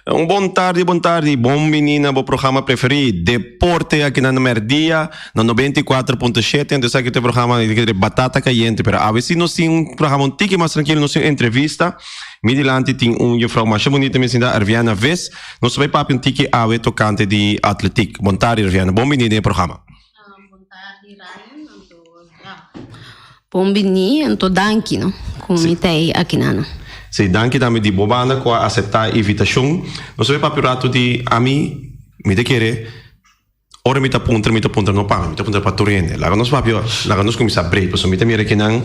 Bom tarde. Bom menina, bom programa preferido. Deporte aqui na Merdia, na 94.7. Então, aqui tem programa de batata caliente. Pero a veces nós temos programa um tique mais tranquilo, nós temos entrevista. Middelante tem juffrouw mais bonita, mesmo da Arviana Ves. Nós vamos para um tique ave tocante de atletiek. Bom tarde, Arviana. Bom menina no programa. Bom tarde, Ryan. Bom menina, então danke, no? Comitê aqui na. Sim, danke também de bobana com aceitar a invitação. Nós vamos para o rato de a mim, me de querer. Ora me tá punta no pão, me tá punta para torrente. Lá nós começar a break, porque me tá mira que não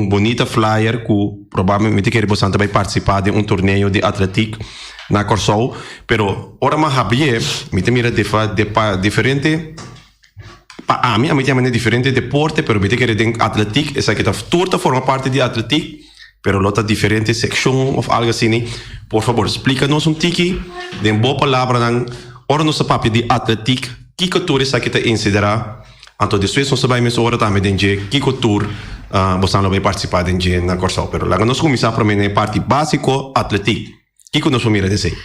bonita flyer que provavelmente querer bastante vai participar de torneio de atletismo na Corsol, pero ora mais habie, me tá mira de diferente. A mim é diferente deporte, pero me tá querer de atletismo, essa que tá toda forma parte de atletismo. Pero lota diferente sección of algo assim. Por favor, explica-nos tiki de boa palavra dan ora nossa papi de atletik, que cultura essa que te considera. Então, depois nós vai mesmo ora também de que cultura você não vai participar de na Corsol. Pero lá nós começar para mim parte básico atletik. Que nós vamos dizer?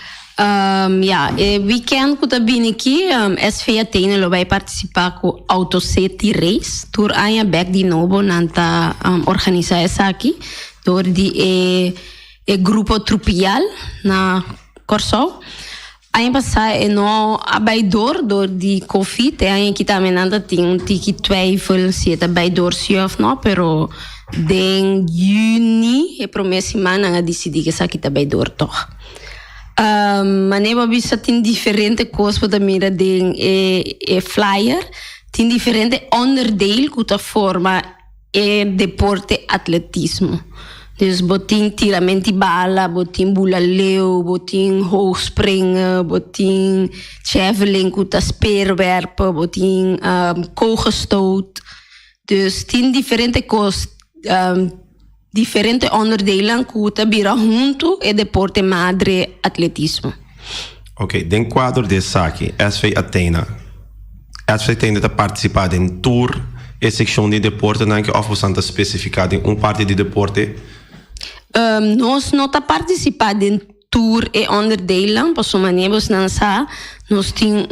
Weekend que tá vindo aqui, SV Athena vai participar com Autocity Race. Tour aia back de novo nanta organizar essa aqui. Door die grupo trupial na Corsol. Aí passar no abaidor door die COVID. Aí aqui também nada tem tiki twijfel se é abaidor se of não, pero den juni é promessa semana a decidir que essa aqui tá abaidor toch. Mas nem vista tem diferente coisas para mira den flyer, tem diferente onderdeel que tá forma deporte atletismo. Dus botin tiramento de bala, botin bulaleu, botin hoogspringen, botin javelin, kuta speerwerpen, botin kogelstoot. Dus 10 diferente coisas, diferente onderdelen kuta bira junto e deporte madre atletismo. Ok, dentro do quadro desse aqui, SV Athena está participando em tour e seção de deporte, não é que oferecendo especificado em parte de deporte? Nós não está participando em tour e onderdelen, por sua maneira, nós temos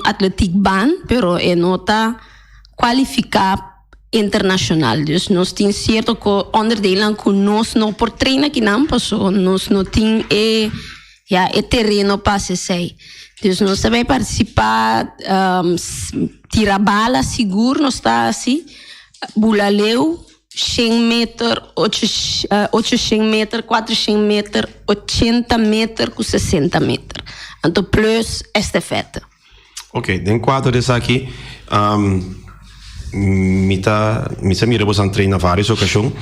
atletic ban, pero não está qualificado internacional. Dus nós temos certo onderdelen que nós não por treinar aqui não, nós não temos terreno para se Dus nós também participar, tirar bala seguro, nós está assim, bulaleu, 100 metros, 800 metros, 400 metros, 80 metros com 60 metros. Então, plus estafeta. Ok, dentro do quadro desse aqui, me mira você treinar várias ocasiões.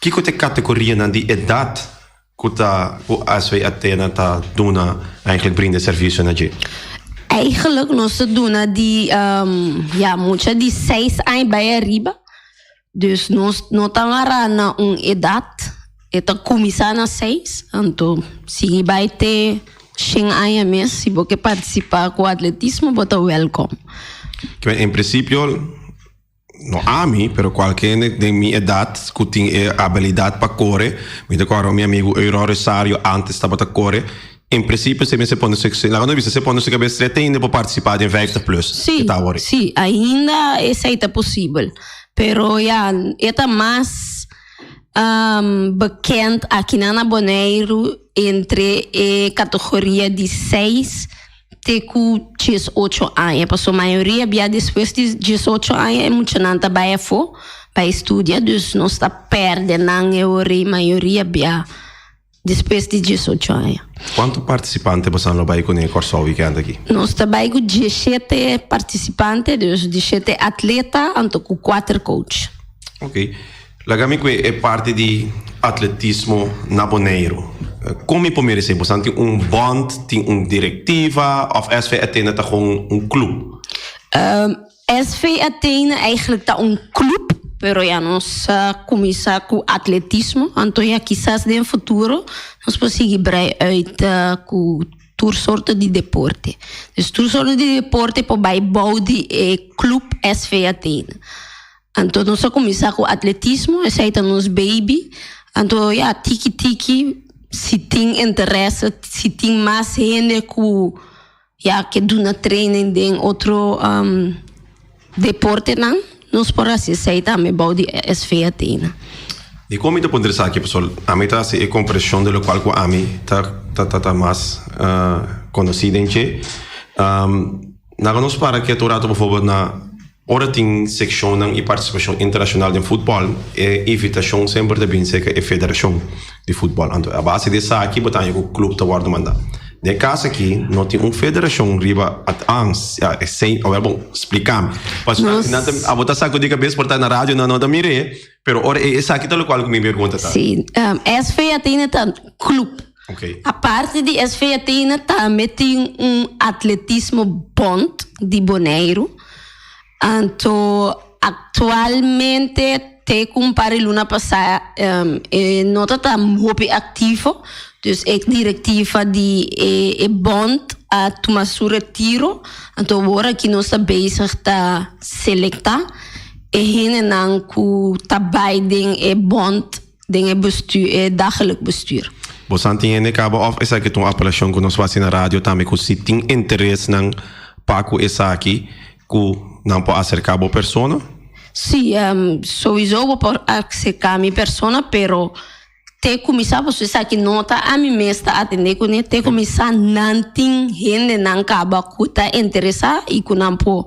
Que categoria de idade que a SV Athena está dando eigenlijk brinda serviço na gente? Eigenlijk nós doen die muita de 6 anos bij arriba. Dus nós não estamos na idade, está começando a 6, então se vai ter 100 anos mesmo, se você participar com o atletismo, você é welcome. Em princípio, não a mim, mas qualquer de minha idade que tem habilidade para correr, me decoro meu amigo Euro Rosario antes estava a correr. Em princípio, se põe se cabeça ainda para participar de 50 plus. Sim, ainda essa é possível. Pero é mais bekend aqui na Bonaire entre a categoria de 6 até 18 anos. Porque a maioria, depois de 18 anos, é muito nada para estudar. Dus não está perdendo a maioria depois de 18 anos. Quantos participantes você vai com o Corsol Weekend aqui? Nós estamos com 17 participantes, 17 atletas, então com 4 coaches. Ok. Lagami é parte de atletismo na Bonaire. Como primeiro ser? Você tem bond, tem diretiva, of SV Athena está com clube? SV Athena eigenlijk está clube. Pero nós começar com atletismo, então quizás no futuro nós podemos breir uit com tour soorten de deporte. Dus tour soorten de deporte para bouwen de club SV Athena. Então nós começar com atletismo, esse aí tá nos baby. Então tiki se tem interesse, se tem mais gente que do na training em outro deporte, não? Nós podemos dizer também about de SFA Athena. E como eu poderia dizer aqui, pessoal, a mim está a compreensão do qual a mim está mais conhecida em que nós para que a por favor na hora tem secção e participação internacional de futebol e invitação sempre de bem ser a federação de futebol. Então a base dessa aqui botar o clube da guarda mandar. No caso aqui, não tem uma federação riba at ans, sem, bom, explicar. Mas a botar saco de cabeça por estar na rádio não da mire, pero ora essa aqui tal qual me pergunta tá. Sim, SFA Athena tá clube. Okay. A parte de SFA Athena também tem atletismo bond de Bonaire. Então, atualmente te compare luna passada não está muito ativo. Dus ik directiva die bond a tomar seu retiro. Então agora que nós estamos bezig te selectar e não que trabalham e bond den bestuur, dagelijk bestuur. Você tem acaba of essa que uma apelação que nós fazemos na rádio também que se tem interesse nang paco essa aqui que não pode acercar a pessoa? Sim, sowieso vou acercar a minha pessoa, pero te começar você sabe que nota a mim mesma atender com te começar não tem gente não acaba que tá interessado e que não pode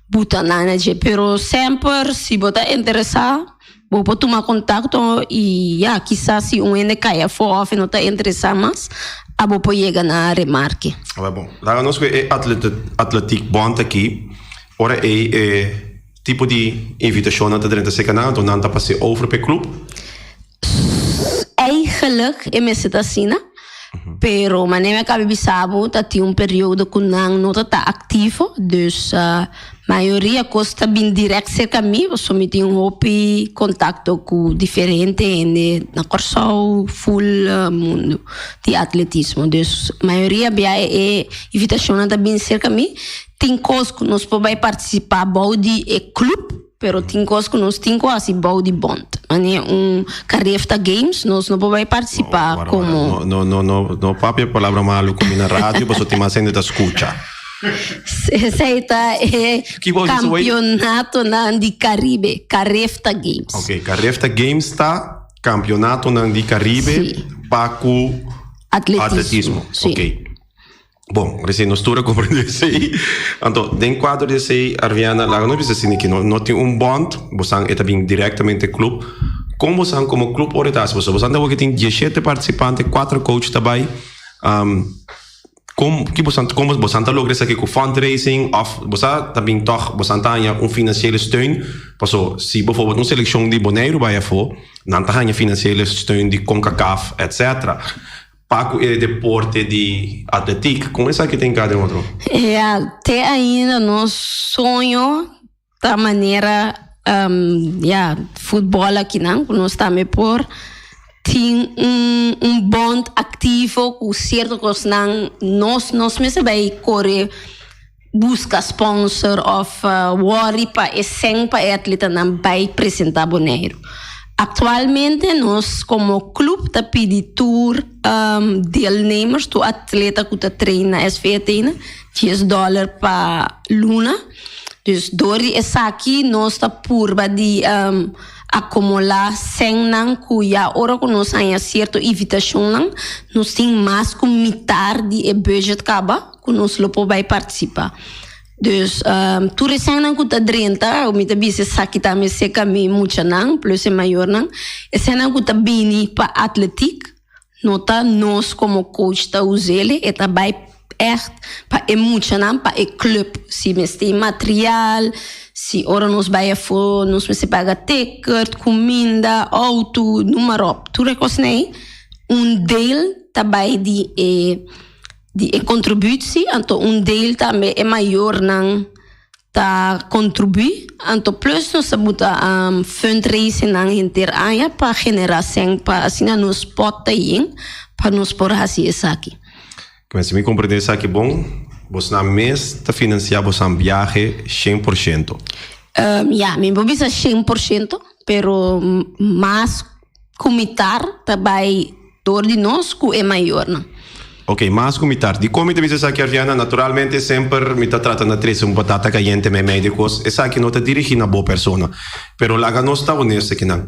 botar nada de pero sempre se botar interessado vou tomar contato e quizás se gente caia fora não tá interessado mas a vou chegar na remarque. Ah, bom. Lá nós que atletic bond aqui ora tipo de invitação na dentro desse canal então não tá passei over per club. Eigenlijk é assim, pero maneira que abisabo tá tem período que não está ativo, dus maioria costa bem direto cerca mim, você me tem hobby contato com diferente na corso full mundo de atletismo, dus maioria é invitação tá bem cerca mim, tem coisa que nós podemos participar de clube. Pero tem coisas que nós temos quase body bond. Carefta Games, nós não podemos participar como... No papi palavra malo como na rádio, você tem mais gente da escuta. Essa é campeonato de Caribe, Carefta Games. Ok, Carefta Games está campeonato de Caribe para o atletismo. Ok. Bom, recién nos tuve a comprender isso aí. Então, dentro do quadro desse aí, Arviana, lá não precisa assim que não tem bond, você é também diretamente clube. Como você como clube orientado, você tem 17 participantes, 4 coaches também. Como você logra isso aqui com fundraising, ou você também você tem financiële steun. Passo, se bijvoorbeeld seleção de Bonaire vai for, não tem financiële steun de CONCACAF, etc. Paco é deporte de atletismo, como essa que tem cada outro? Até ainda no sonho da maneira futebol aqui não, nós também por tem bond ativo com certo coisa não nós mesmo vai correr busca sponsor of worry para sempre atleta não vai apresentar Bonaire. Atualmente, nós, como clube, tá pedindo tour deelnemers, do atleta que tá treina na SFA Athena, $10 para luna. Dus, door essa aqui, nós tá purba de acumular 100 nang, que já ora que nós temos certa invitação nang, nós temos mais que metade de budget acaba, que nós não podemos participar. Dus tu recém que tá drenta, o mita bise saki tá me seca me mucha nang, plus é maior nang. Esse nang que tá bini para atletic, nota nós como coach tá usele, e tá vai echt para é mucha nang para é club, se me tem material, se ora nos vai for, nos me se paga ticket, comida, auto, número. Tu recosnei deel tá vai de contributie, então deel também é maior não tá contribui, então plus nós botar fundraising não inteiro aí para geração para assim nos pode ir para nos por assim isso aqui. Mas me compreender isso aqui bom, você na mês tá financiar você viagem 100%. Me vou dizer 100%, pero mais comitar também door de nós que é maior, não? Ok, mas comitar. De como te dices aqui, Arviana, naturalmente sempre me está tratando de trazer batata caliente me médicos. Essa aqui não está dirigindo a boa pessoa. Pero lá nós está honesto que não.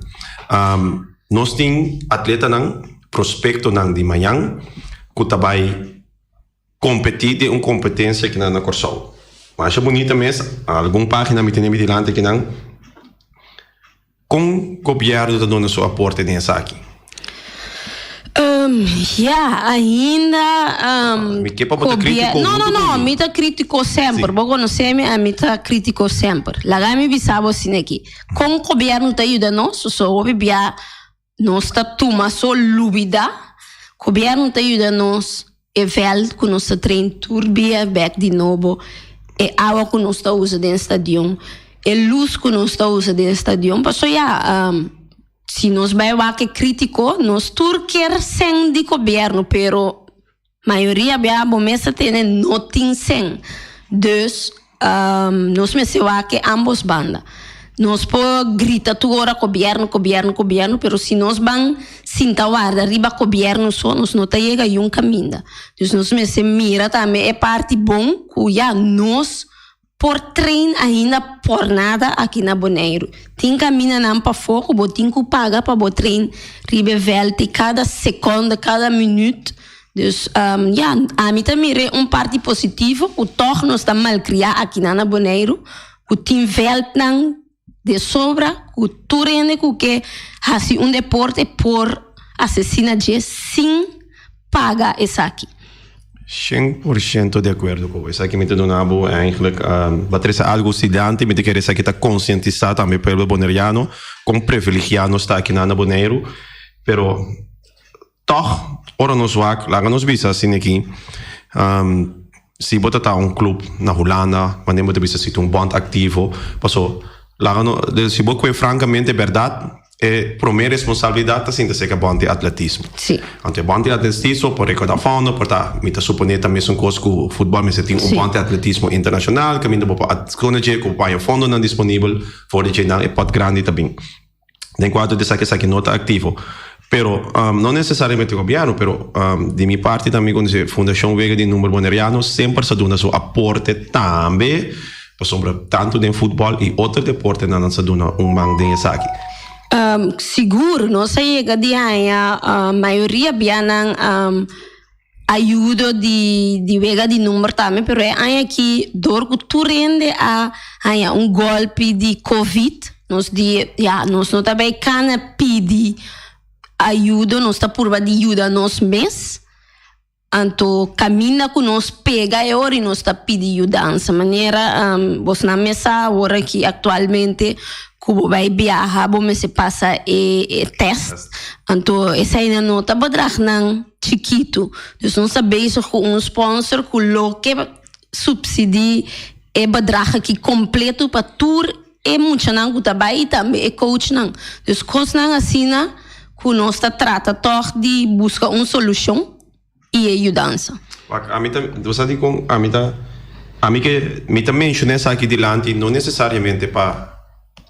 Nós tem atleta não, prospecto não de manhã, que vai competir de uma competência que não na Corsol. Mas é bonita mesmo. Alguma página me tem delante que não. Com o governo está dando seu aporte nessa aqui. Ainda. Me que para crítico. Não, me tá crítico sempre. Vou conhecer me tá crítico sempre. Lá me bisabo assim aqui. Com o governo tá ajuda nós, só o bebia nós tá toma só lúbida. O governo tá ajuda nós. É velho que nós tá trein turbia back de novo. É água que nós tá usa dentro do estádio. É luz que nós tá usa dentro do estádio. Passou se nós vamos que crítico, nós quer sem de governo, pero maioria bem bomesa tem nothing sem. Dus nós me se que ambos banda. Nós pode gritar tu ora governo, pero se nós vamos sinta guarda arriba governo só nós não tá chega um caminho. Dus nós me se mira também é parte bom que já nós por trein ainda por nada aqui na Bonaire. Tem caminho não para fogo, vou ter que pagar para o trein ribevelte cada segundo, cada minuto. Dus a mim também é parte positivo, o torno nós está mal criar aqui na Bonaire, o tem velt não de sobra, o turene que faz deporte por assassina de sem pagar essa aqui. 100% de acordo com isso. Aqui me donavo eigenlijk batresa algo estudante, me querer que está conscientizado também pelo bonaireano, com privilegiado está aqui na Bonaire, pero toch ora nos wak, lá nos visa assim aqui. Se bota tá clube na Holanda, mas nem bota visa se bond ativo, passou lá no, se bota francamente verdade. Para minha responsabilidade assim de ser bom de atletismo. Sim. Então bom de atletismo por recordar fundo, por tá me tá suponer também um coisa que o futebol me tem bom de atletismo internacional, que me dá para escolher que o pai fundo não disponível, for de não é pot grande também. Nem quanto de saque que nota ativo. Pero não necessariamente o governo, pero de minha parte também quando a Fundação Vega de Número Bonaireano sempre se dá seu aporte também, sobre tanto de futebol e outro deporte não se dá man de saque. Seguro, não sei que a maioria bianang ajuda de vega de número também, pero é aqui dor que tu rende a golpe de Covid, nós não também cana pedir ajuda, nós tá por de ajuda nós mesmos. Então, caminha que nós pega e hora nós tá pedindo ajuda. Dessa maneira, você na mesa agora que atualmente que vai viajar, você se passa teste. Então, essa ainda não está não chiquito. Então, não sabemos que sponsor que subsidia é badracha que completo para tour é muito não que também é coach não. Então, coisa não assim que nós está trata de buscar uma solução e ajudança. A mim que me também mencionei aqui delante não necessariamente para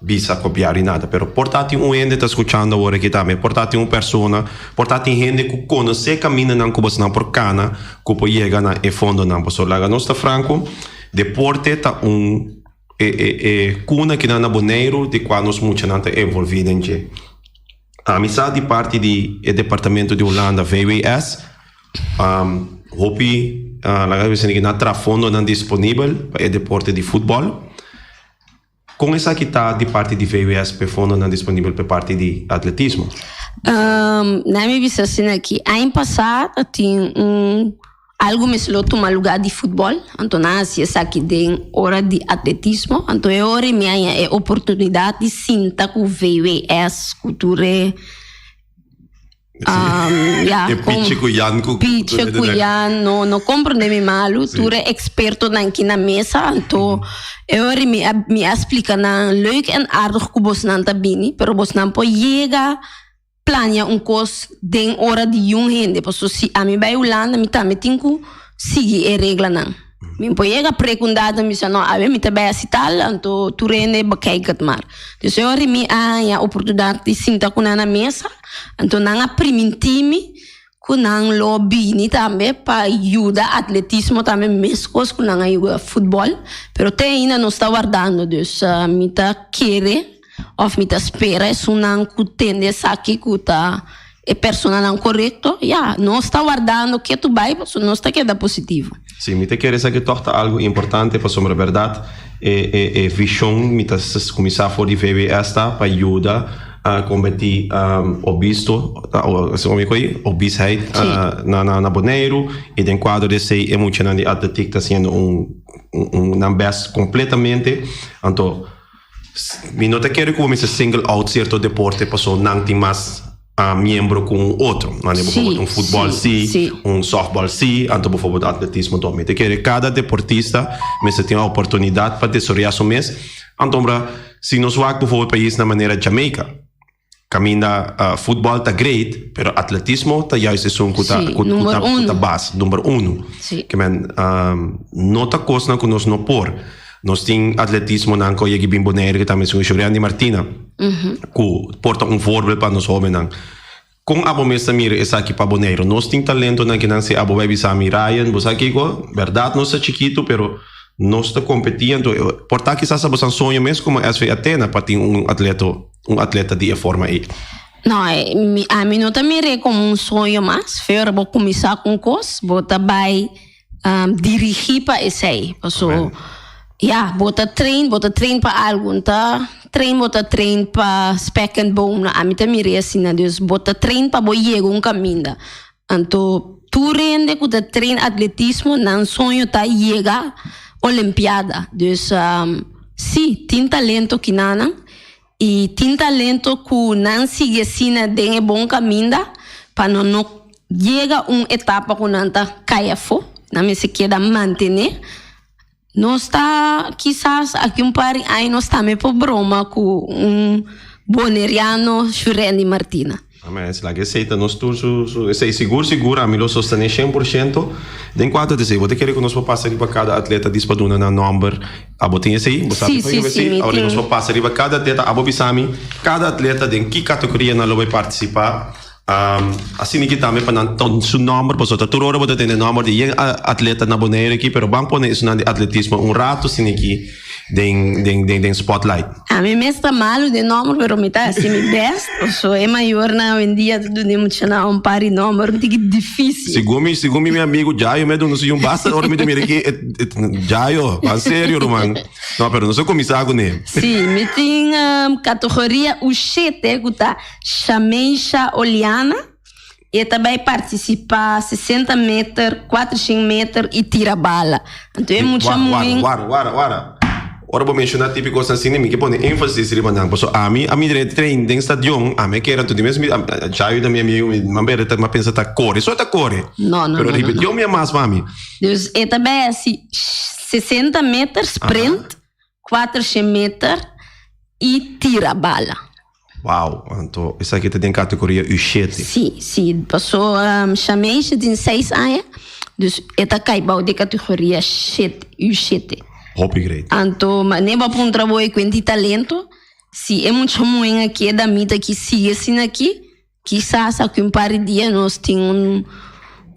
visa copiar e nada, pero portati ende está escuchando agora aqui também, portati persona, portati gente que conhece caminho não que você não por cana, que pode chegar na e fundo não, por lá nós está franco, deporte tá cuna que na Bonaire de qual nós muito não tá envolvido em que a amizade de parte do departamento de Holanda VWS, hopi lá que não terá fundo não disponível para o deporte de futebol. Com essa que está de parte de VWS, para fundo não disponível para parte de atletismo? Na minha visão, assim, aqui, ano passado, tinha algo me selo tomar lugar de futebol, então, assim, essa aqui tem hora de atletismo, então, é hora minha é oportunidade de sentar com VWS, cultura. Piche cuian, não compreende malo, tu é experto aqui na mesa, então eu me explica na leuk en aardig que você não tá bem, pero você não pode chegar planear coisa de hora de gente, porque se a mim vai Holanda, me também tenho que seguir a regra não. Me pode chegar perguntar, me não, a mim também é tal, então tu rende bekijkt maar. Dus eu me a oportunidade de sentar com na mesa. Então, não há primeiro time, kunang lobby ni também para ajudar atletismo também mesmo coisa kunang ajuda futebol, pero tem ainda não está guardando, dus mita querer of mita espera é sunang kutende aqui kuta é persona não correto, não está guardando que tu vai, não está queda positivo. Sim, mita querer saber torta algo importante para sobre a verdade é visão mita começar a fazer VBS para ajudar a combater obesidade na Bonaire e dentro quadro desse emocional de atlética está sendo best completamente. Então, me não te quero que você single out certo deporte passou não tem mais membro com outro, não é exemplo futebol softball então por atletismo também. Te quero cada deportista mas tem a oportunidade para desarrollar seu mês. Então, se nós vamos por exemplo país na maneira Jamaica caminha futebol tá great, pero atletismo tá já esse som que base número 1. Que man não tá coisa que nós não por. Nós tem atletismo na que eu bem Bonaire que também sou Juliane Martina. Que porta voorbeeld para nós jovens nan. Com abo mesa mira essa aqui para Bonaire. Nós tem talento na que não se abo vai bisami Ryan, você aqui go, verdade nós é chiquito, pero nós está competindo. Porta quizás abo san sonho mesmo como SV Athena para ter atleta de forma aí. Não, a mim não também é como sonho mais. Eu vou começar com coisa, vou também dirigir para esse aí. Vou trein para algo, tá? Trein para spec and bone. A mim também é assim, né? Dus vou trein para chegar caminho. Então, tu rende com o trein atletismo, não sonho tá chegar Olimpiada. Dus, tem talento que não. E tem talento que não sigue assim de bom caminho para não chegar etapa que não está caído, não se queda manter. Não está, quizás, aqui par aí nós estamos por broma com boneriano Juliane Martina. Mas lá que aceita nós tudo, sei seguro, a mim lo sostener 100%. De enquanto dizer, vou ter que nós passar para cada atleta dispaduna na number, abotinha sei, você sabe agora nós passar para cada atleta, abobisami, cada atleta de que categoria não vai participar. Assim que também para não seu número, para outra hora vou ter número de atleta na Bonaire aqui, pero vamos pôr isso na atletismo rato assim aqui. Den spotlight. A mim está malo de número, pero me está assim me best. So é maior na em dia tudo de muito não par de número, muito difícil. Segundo meu amigo Jaio, me não sei basta hora me mira aqui Jaio, a sério, Roman. Não, pero não sou comissário com ele. Sim, me tem categoria U7 que tá Chameisha Oliana. E também participar 60 metros, 400 metros e tira bala. Então é muito muito. Ora vou mencionar típico assim que põe ênfase se riba não, porque a mim trein den stadion, a mim quero tudo mesmo, já eu da minha amigo, mas pensa tá corre, só tá corre. Não. Pero repetiu minha mais mami. Dus é também assim 60 metros sprint, 400 metros e tira bala. Uau, então essa aqui tem categoria U7. Sim, passou chamei de 6 anos, dus esta caiba de categoria U7. Hope great. Então, mas nem para um trabalho com esse talento, se é muito ruim aqui da mita que sigue assim aqui, quizás aqui par de dia nós temos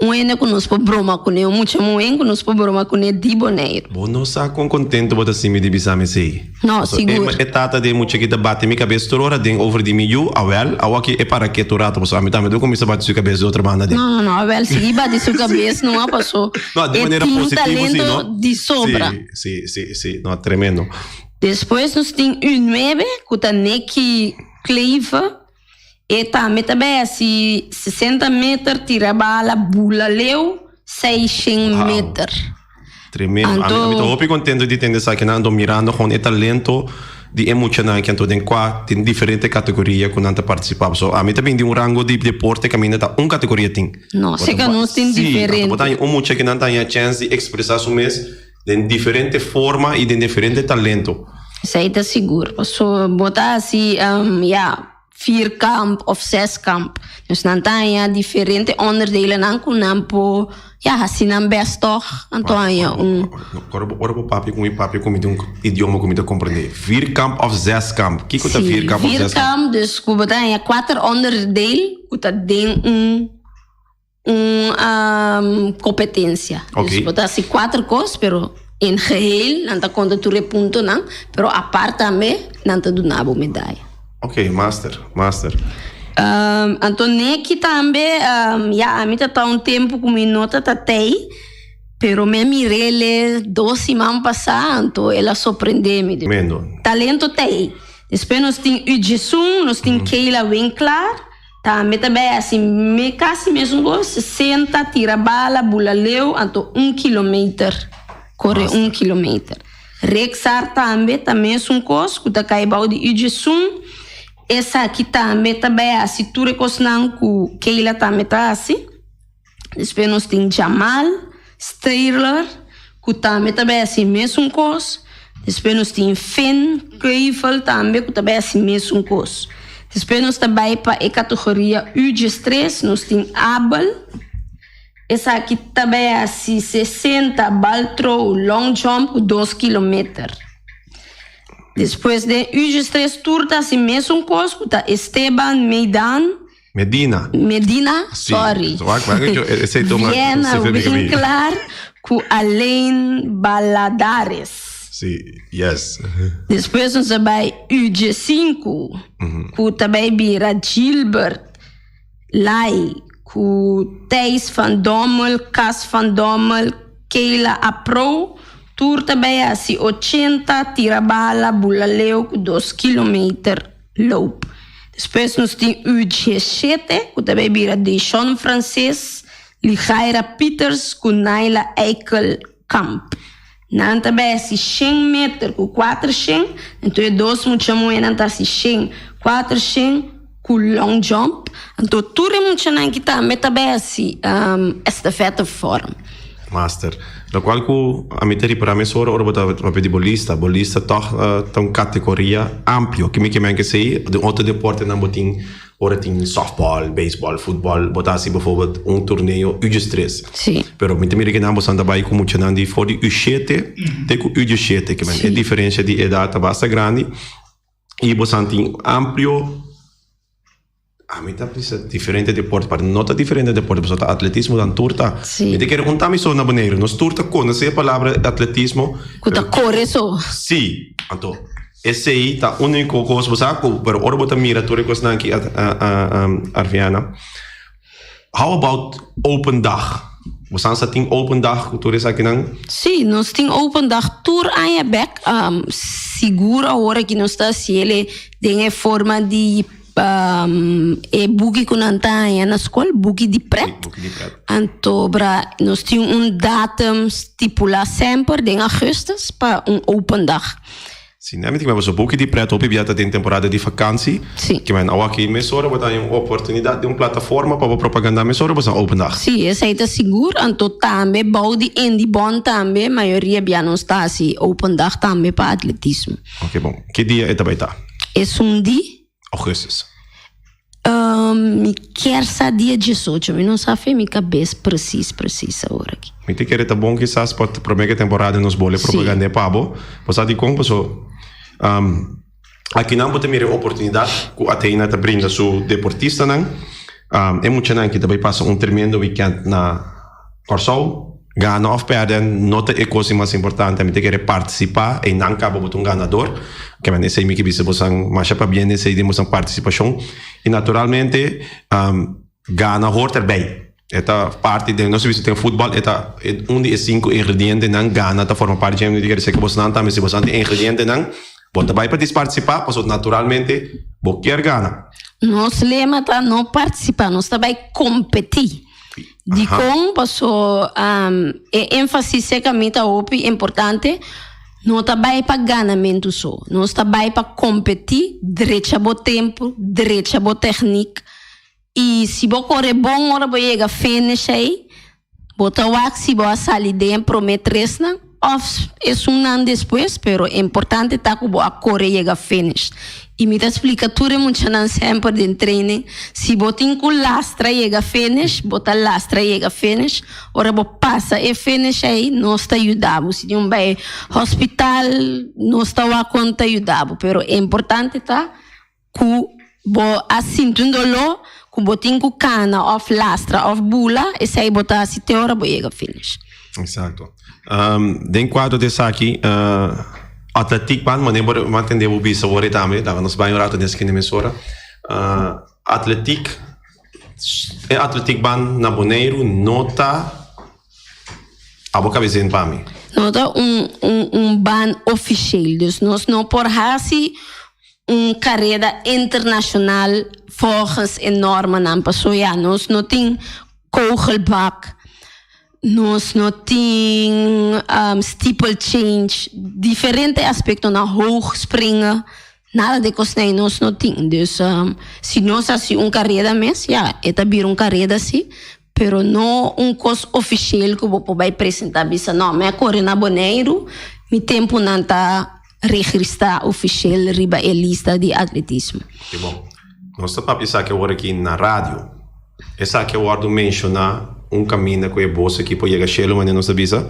ene que nós broma com ele, muito ruim que nós broma com ele de Bonaire. Bom, não está contente por assim me dibisar sei. Não, seguro. É tata de muito que bate minha cabeça toda hora, den over de mil, a aqui é para que tu rato, porque a mim também do começar a bater sua cabeça de outra maneira. Não, se bate sua cabeça não passou. Não, de maneira positiva sim, não? De sobra. Sim, não, tremendo. Depois nós temos U9, que tá Neki Cleiva. E também assim 60 metros, tira bala, bula leu, 600 metros. Tremendo. A mim estou contente de entender isso que não estou mirando com o talento de emocionar que estou tem diferentes categorias que não está participando. So, a mim também tem rango de deporte que a mim está categoria tem. Não, sei que não tem diferente. Botar muito que não tem a chance de expressar seu mês de diferente forma e de diferente talento. Isso aí está seguro. So, botar assim, 4 kamp of 6 kamp. Dus dan tem diferente onderdelen aan kunnen po assim não best toch então agora o papi com idioma como te compreender 4 kamp of 6 kamp que conta 4 kamp of 6 kamp dus ku betain 4 onderdeel ku ta ding competência. Ok. Botar assim 4 coisas, pero em geheel, não tá conta tu repunto não, pero a parte também não tá do nabo medalha. Ok, master. Então, aqui também, a mim tá um tempo com minha nota tá tei, pero me mirei 2 semanas passadas, então ela surpreendeu-me. Mendo. Talento tei. Depois nós temos o Jisung, nós temos Keila Winkler, também assim, me quase mesmo gosto, 60, tira bala, bula leu, então 1 quilômetro, corre 1 quilômetro. Rexar também é um coisa, que tá caibau de o Jisung. Essa aqui também assim, tu recosnan com Keila também tá assim. Depois nós temos Jamal, Steyler, que também assim, mesmo coisa. Depois nós temos Finn, Keuvel também, que também assim, mesmo coisa. Depois nós também para a categoria UG3, nós temos Abel. Essa aqui também assim, 60, Baltro, Long Jump, 2 km. Depois de UG3 turta assim mesmo coisa, tá Esteban Medina. Sorry. Viena Winkler com Alain Baladares. Sim, yes. Depois nós vai UG5 com também Bira Gilbert, Lai com Thijs van Dommel, Cas van Dommel, Keila Apro. Tour também assim, 80, tira bala, bula leu, 2 km loop. Depois nós temos o G7, que também vira de Sean Francês, Ligaira Peters, com Naila Eikelkamp. Não também assim, 100 metros, com 400, então é 2 muito moedas, assim, 100, 400, com long jump. Então, tudo é muito que também assim, estafeta forma. Master. Lo qual ku amiteri para me soro ora bota de bolista toch tão categoria amplo que me que sei de outro deporte na botin ora tem softball, baseball, futebol, botar assim bijvoorbeeld torneio UG3. Sim. Pero me temi que não você anda vai com muito não de for de U7 te com UG7 que é diferença de idade bastante grande e você tem amplo. A mim tá precisa diferente deporte, para não tá diferente deporte, porque tá atletismo dan turta. Sim. E te quero contar isso na maneira, nós turta com, não sei a palavra atletismo. Kuta corre só. Sim, então esse aí tá único coisa você sabe, pero ora bota mira tu recos aqui Arviana. How about open dag? Você tem open dag, tu res aqui não? Sim, nós temos open dag tour aan je back. Segura a hora que nós está se ele tem forma de buki com nantanha na escola, buki de preto. Então, nós temos datum estipulado sempre em augustus para open dag. Sim, né? Mas o buki de preto, op já tem temporada de vakantie. Sim. Que men aqui mesora, botar uma oportunidade de uma plataforma para propaganda mesora, botar open dag. Sim, essa aí está seguro. Então, também, body and the bond também, a maioria já não está assim, open dag também para atletismo. Ok, bom. Que dia é também tá? É dia? Augustus. Me quer saber dia 18, eu não sei minha cabeça precisa agora aqui. Me te querer tá bom que sas pode prometer temporada nos bole propaganda pabo. Você de como pessoa aqui não pode ter oportunidade que a Teina te brinda su deportista não. É muito não que também passa tremendo weekend na Corsol. Gana of perden, nota é coisa mais importante, me te querer participar e não acaba botar ganador. Que man sei me que bisa bosang masha pa bien sei de bosang participação e naturalmente gana hoort erbij. Esta parte de nosso visto tem futebol, esta de 5 ingredientes não gana, ta forma parte de que sei que você não também se você tem ingredientes não, bota vai para participar, pois naturalmente vou querer gana. Nós lema tá não participar, nós também competir. De como passou ênfase secamente a OPI importante, não está bem para ganamento só, não está bem para competir, direito ao tempo, direito à técnica. E se você correr bom, hora você chega finish aí, bota o axi, você sair dentro, promete não, é ano depois, pero é importante tá que você correr e chega finish. E me explica tudo muito não sempre de treino. Se você tem com lastra e chega finish, bota lastra e chega finish, ora você passa e finish aí, nós está ajudando. Se tem bem hospital, nós está a conta ajudando, pero é importante tá que você assim tudo botin ku cana of lastra of bula e sai botar se te hora boiega finish. Exato. Den quadro desse aqui, Atletic Ban, mas nem vou entender o bicho agora também, dá nos banho rato nesse que nem mesora. Atletic Ban na Bonaire nota a boca vizinha para mim. Nota ban oficial, dus nós não por hasi carreira internacional volgens een normen nan passou ja nós não tem kogelbak. Nós não tem steeple change, diferente aspectos na hoog springen, nada de cosnei nós não tem. Dus se nós assim carreira mes, ja, é bir carreira assim, pero não cos oficial que vou vai apresentar bisa não, me corre na Bonaire, mi tempo não tá registrado oficial riba a lista de atletismo. Que bom. Nós estamos a pensar que agora aqui na rádio, essa que eu vou mencionar caminho que é bolsa que pode chegar a mas não sabia.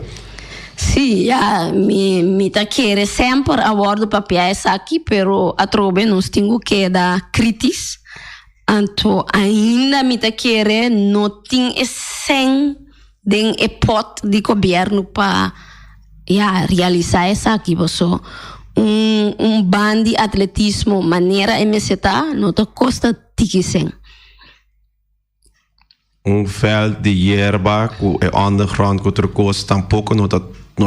Sim, me tá querendo sempre a bordo papel essa aqui, pero a trobe nós temos que dar críticas. Então, ainda me tá querendo não tem sem den pot de governo para realizar essa aqui, você ban de atletismo maneira MCTA não tá custa tiquisem. Veld de hierba que é underground que outra coisa tampouco não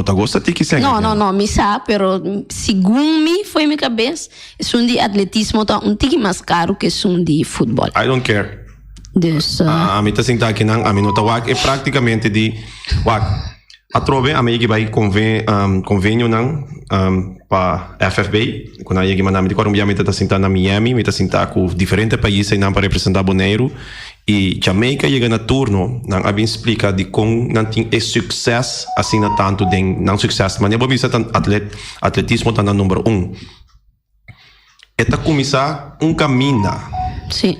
tá gosta de que se não me sabe pero segundo me foi minha cabeça é de atletismo tá tique mais caro que de futebol. I don't care. Dus a mim tá sentado aqui não a mim não tá é praticamente de a trove a mim que vai convênio não para FFB quando a gente manda de Colombia me tá sentado na Miami me tá sentado com diferentes países não para representar Bonaire. E Jamaica chega na turno, não havia explica de como não tem sucesso assim na tanto de não sucesso, mas eu vou dizer atletismo tá na número 1. É tá começar caminho. Sim.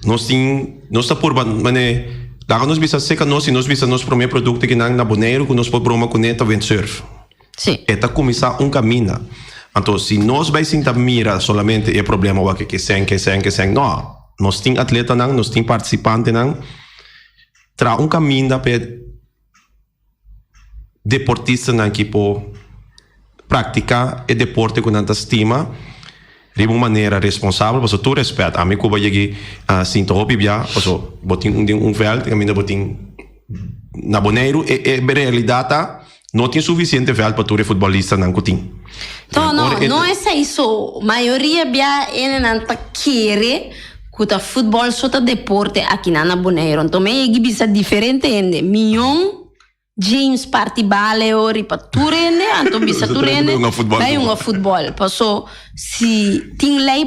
Nós tá por mané, lá nós bisa seca nós nosso primeiro produto que na Bonaire que nós por broma com neta windsurf. Sim. É tá começar caminho. Então se nós vai sentar mira solamente é problema o que sem, não. Nós temos atleta, nós temos participante, traz caminho para deportista que pode praticar o deporte com tanta estima de uma maneira responsável, porque tu respeita. A mim, quando eu cheguei a Sintopi, eu botei veld, caminho botei na Bonaire, e a realidade não tem suficiente veld para tu ser futebolista não tem. Não é isso. A maioria não quer que futebol só deporte aqui na Bonaire. Então, me é diferente ainda. Milhão James parti bale ori para turene, então bisa turene. Vai um futebol. Passou se tem lei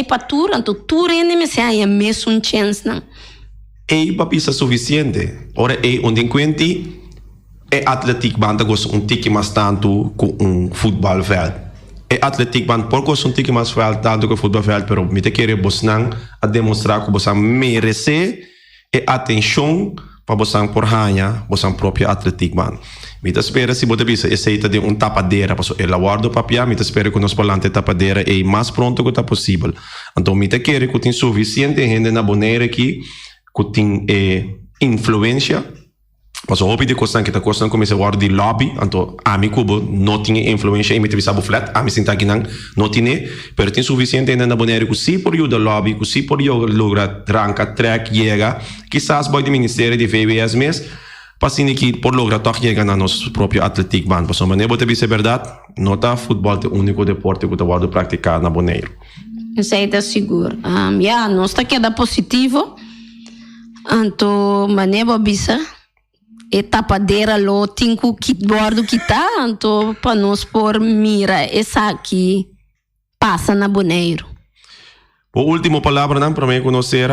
para tur, então turene me sai mesmo chance não. É papisa suficiente. Ora é onde enquanto é atletic banda gosta tique mais tanto com futebol verde. É atletic band por gosto tique mais verde tanto com futebol verde, pero me te querer bosnan a demonstrar que você merece e atenção para você por ranha, você próprio atletic band. Me te espera se você bisa aceita de tapadeira, para ela guarda o papel, me te espera que nós palante tapadeira e mais pronto que tá possível. Então me te querer que tem suficiente gente na Bonaire aqui que tem influência. Mas o hobby de coisa que está costando começar a guardar de lobby, então a mim cubo não tinha influência em me te visava flat, a mim sinta que não tinha, mas tem suficiente ainda na Bonaire que se por eu do lobby, que se por eu lograr tranca, track, chega, quizás vai do Ministério de VBS mesmo, para assim que por lograr toque chega na nosso próprio atletic band, mas maneira você dizer verdade, não tá futebol é o único deporte que eu guardo praticar na Bonaire. Isso aí tá seguro. Nós está queda positivo, então maneira bisa e tapadeira lo tinco que bordo que tá, então para nós por mira essa aqui passa na Bonaire. A última palavra não para mim conhecer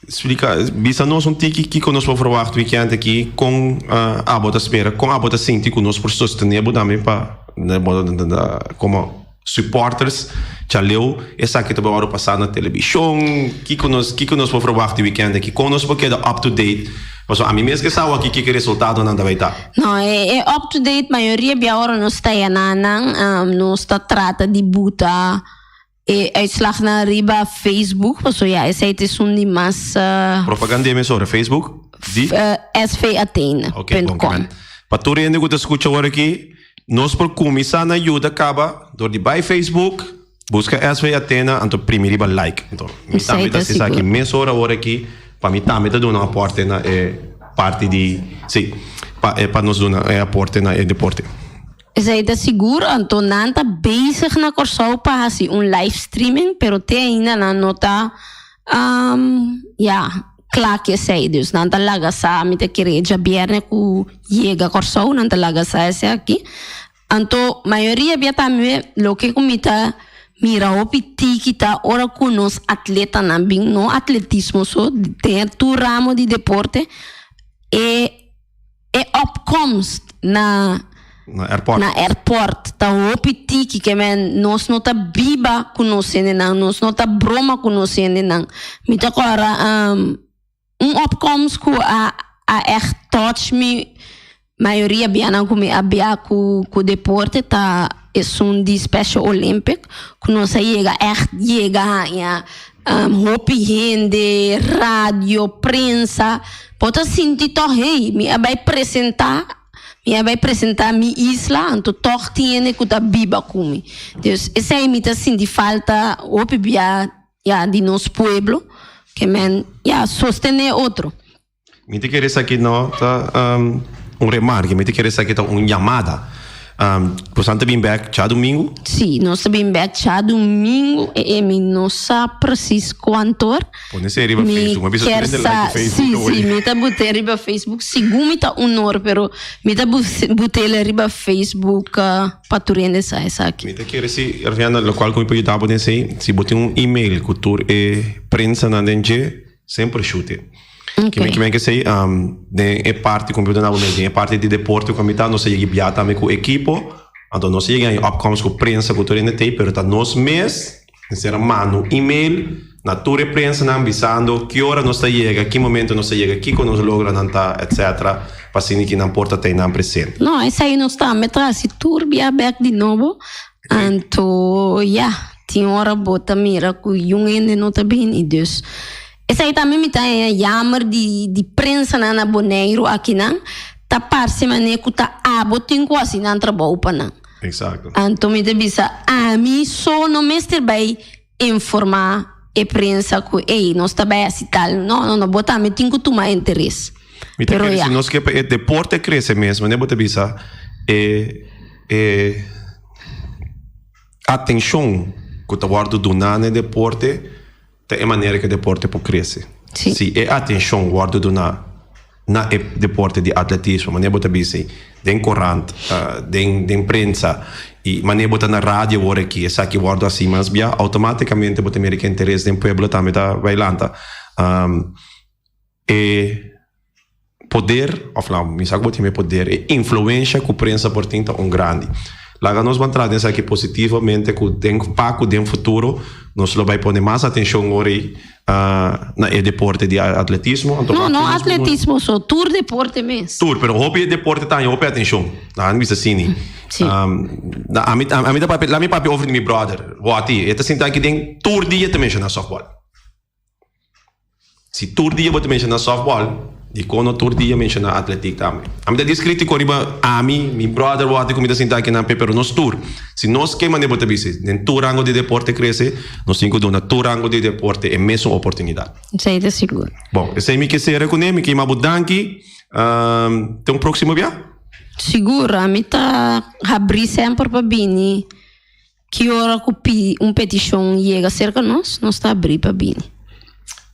explica bisa nós tique que nós vamos falar o weekend aqui com a bota espera com a bota senti que nós por sostener também para como supporters já leu essa aqui também agora passar na televisão que nós vamos falar o weekend aqui com nós porque é up to date. Mas a mim mesmo que sabe aqui que resultado não vai estar. Não, é up to date, maioria de agora não está não está trata de botar uitslag na riba Facebook. So ja, essa é um de mais Propaganda é sobre Facebook? svatena.com. Para tu rende que tu escuta agora aqui, nós por começar na ajuda acaba, do de by Facebook, busca SV Atena, então primeiro like. Então, me também dá se aqui, meia hora aqui, para mim também dá uma porta na parte de, sim, para nós dar uma porta na deporte. Zij is seguro, então não está bezig na corso para fazer live streaming, pero te ainda não nota, claro que sei, dus não está laga sa, me te querer já viernes que chega corso, não está laga sa esse aqui, então maioria bia também lo que comita mira o piti kita ora com nos atleta não bem no atletismo so tem tu ramo de deporte e opkomst na airport tá o piti que men nós não tá biba conhecendo não nós não tá broma conhecendo não me tá agora opkomst com a echt touch me maioria biana com me abia com deporte tá é de Special Olympic que nós chega hopi gente rádio prensa pode sentir torrei me vai apresentar minha isla então toch tiene que tá biba comigo dus essa é mita assim de falta hopi bia de nosso pueblo que men sostener outro me te queres aqui não tá remarque me te queres aqui tá chamada Portanto, bem back já domingo? Sim, nós estamos back já domingo e não sabe preciso quanto. Pode ser riba Facebook, mas bisa prender like Facebook. Sim, me tá botando riba Facebook. Segundo me tá honor, pero me tá botando riba Facebook para tu render essa aqui. Me tá querer se Arviana local como pode dar pode ser se botar email que tu prensa na dentro sempre chute. Okay. Que sei é parte como eu não é parte de deporte como está nós chega biar também com equipo então nós chega em opcomes com prensa com tudo tem pero tá nós mês ser mano e-mail na tua prensa não avisando que hora nós chega que momento nós chega que nós logra não tá etc para assim que não porta tem não presente não essa aí nós está metra se turbia back de novo então tinha hora bota mira com ainda não tá bem e Deus. Essa aí também me tem jammer de prensa na Boneiro aqui não tá parece mané que tá botin quase não trabalho para não. Exato. Então me debisa mim só no mestre vai informar a prensa que nós tá bem assim tal não botar me tem que tomar interesse. Me tem que nós que o deporte cresce mesmo né botar bisa atenção que tá guardo do nane deporte é a maneira que o deporte pode crescer. Sim. Se é atenção guarda do na deporte de atletismo, maneira bota bisi, den corrente, den prensa e maneira bota na rádio agora aqui, essa que guarda assim, mas bia automaticamente bota meio que interesse do povo também tá bailando. E poder, ou falar, me sabe botar poder, e influência que a prensa portanto grande. Lá nós vamos entrar nessa aqui positivamente com o futuro nós vamos pôr mais atenção agora na deporte de atletismo não atletismo só tour deporte mesmo tour, pero hobby deporte tá hobby atenção não é assim a mim lá me papi over meu brother Wati eta sinta que tem tour dia também na softball se tour dia você menciona softball e quando tour dia menciona atletic também a mim da descrito coriba a mim meu brother Wati comida sinta que na pero nos tour se nós que mane bota bise nem tour rango de deporte cresce nós cinco dona tour rango de deporte é mesmo oportunidade sei de seguro bom esse aí me que ser com ele que mabu danki tem próximo via seguro a mim tá abrir sempre para bini que hora que petição chega cerca nós tá abrir para bini.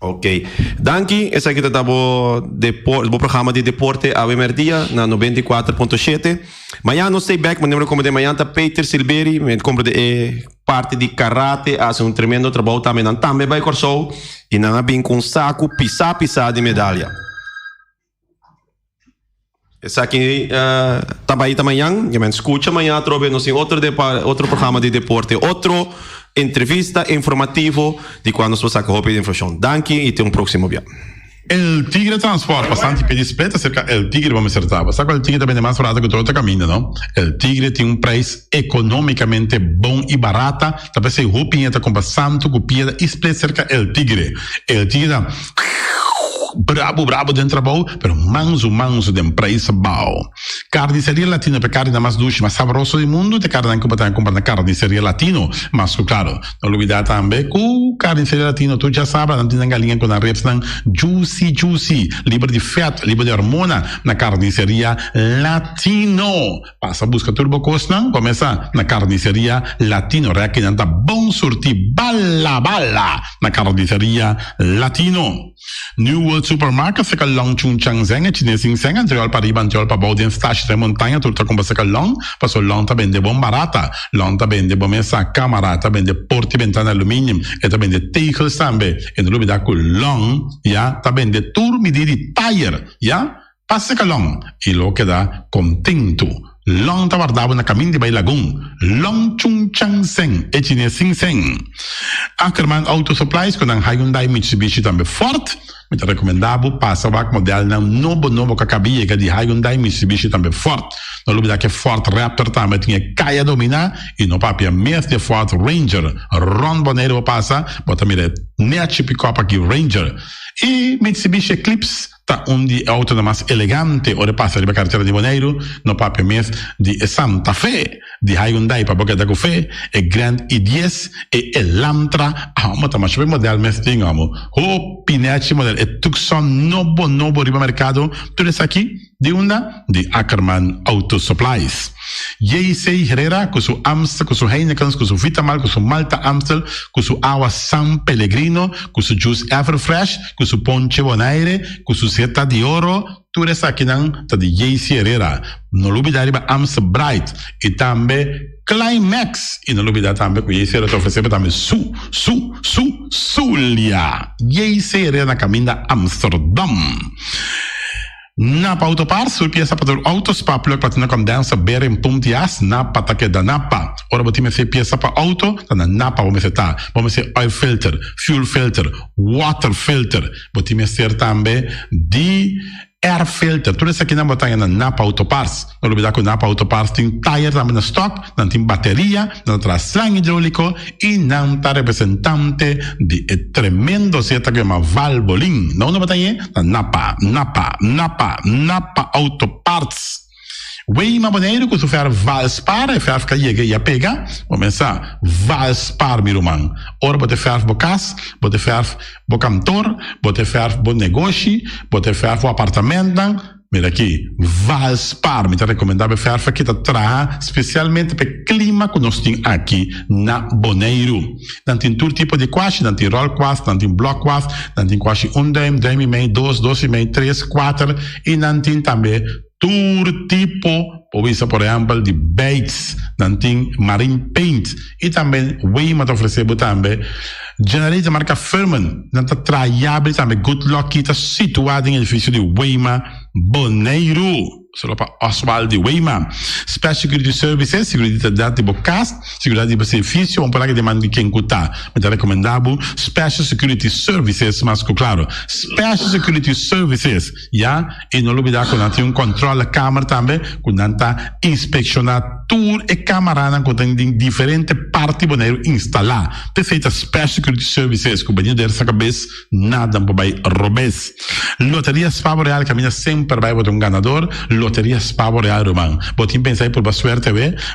Ok. Danke. Esse aqui está o programa de deporte a dia na 94.7. Amanhã nós estamos back, mas como de manhã está Peter Silberi, como de parte de karate, faz tremendo trabalho também vai corso e não bem com saco pisar de medalha. Esse aqui está aí amanhã, e me escuta amanhã, nós em outro programa de deporte, outro entrevista informativo de quando nós passamos a roupa de informação. Danke e até próximo dia. El Tigre Transport, bastante pedispleta cerca El Tigre, vamos acertar. Sabe que El Tigre também é mais barato que todo outro caminho, não? El Tigre tem preço economicamente bom e barata. Também se roupinha tá com bastante copia espelha cerca El Tigre. El Tigre brabo dentro da boa, pero manso de preço bom. Carniceria Latino, para carne mais doce, mais saboroso do mundo, de carne que comprar na Carniceria Latino, mas claro, não olvidar também que Carniceria Latino, tu já sabe, não tem galinha com a reps juicy, livre de fat, livre de hormona, na Carniceria Latino. Passa a busca turbo costa, começa na Carniceria Latino, reque não tá bom surtir bala na Carniceria Latino. New World Supermarket, fica long chung chang zeng, chinesing zeng, anterior para riba, anterior para baudin stash de montanha, tudo como fica long, passou long tá bem de bom barata, long tá bem de bom essa câmara, tá bem de porte ventana alumínio, e tá bem de teicos também, e no lugar da long, já, tá bem de tour medir de tire, já, passa que long, e lo que dá contento. Long tá guardado na caminho de Bailagum, long chung chang zeng, e chinesing zeng. Ackerman Auto Supplies, com a Hyundai Mitsubishi também forte, muito recomendável, passa o modelo novo que acabia de Hyundai Mitsubishi também forte. No lugar que Ford Raptor também tinha caia dominar e no papel mesmo de Ford Ranger, Ron Boneiro passa, bota mira net pick-up aqui Ranger. E Mitsubishi Eclipse tá de auto mais elegante, ora passa de carteira de Boneiro, no papel mesmo de Santa Fe, de Hyundai para boca da café, e Grand i10 e Elantra, mas também o modelo mesmo tem o pinete modelo e Tucson novo riba mercado, tudo isso aqui de uma de Ackerman Auto Supplies. J.C. Herrera com seu Amstel, com seu Heineken, com seu Vitamal, com seu Malta Amstel, com seu Agua San Pellegrino, com seu Juice Everfresh, com seu Ponche Bonaire, com seu Seta de Oro, tudo isso aqui não tá de J.C. Herrera. No olvidar riba Amstel Bright e também Climax e no olvidar também que J.C. Herrera te oferece também Zulia. J.C. Herrera na caminho da Amsterdam. Napa Autoparts, surpieza para o Autospa, plug para condensa, beren puntias, Napa taque da Napa. Ora, vou ter peça para auto, na Napa vamos ser oil filter, fuel filter, water filter, vou ter também de air filter. Tudo isso aqui na botanha na Napa Autoparts. Não olvidar que o Napa Autoparts tem tire também na stock, não tem bateria, não traz slang hidráulico e não está representante de tremendo seta que é uma Valvoline. Não na botanha na Napa Autoparts. Weima Boneiro, que tu faz Valspar, e faz que ia pegar, começar Valspar, meu irmão. Ora, você faz bocas, você faz bocantor, você faz bom negócio, você faz apartamento. Mira aqui, Valspar, me recomendava fazer aqui atrás, especialmente para o clima que nós temos aqui na Boneiro. Não tem todo tipo de quash, não tem roll quash, não tem block quash, não tem quash 1 dime, dime e meio, 2, 2 e meio, 3, 4 e não tem também todo tipo, por exemplo, de baits, não tem marine paint e também Weima te ofereceu também generator marca Furman, não está traiável também Good Luck que está situado em edifício de Weima Boneiro. Solo para Oswald de Weima. Special Security Services, seguridade de bocas, seguridade de serviço, vamos falar que demanda de quem cutar. Mas é recomendável Special Security Services, mas claro, Special Security Services, já, e não olvidar que não tem controle da câmera também, que não está inspecionar tudo e câmera que tem diferentes partes Boneiro instalar. Perfeita Special Security Services, que o banheiro dessa cabeça, nada vai roubar. Loteria Spavo Real caminha sempre vai para um ganador. Loteria Spavo Real, irmão. Botim pensar por boa suerte,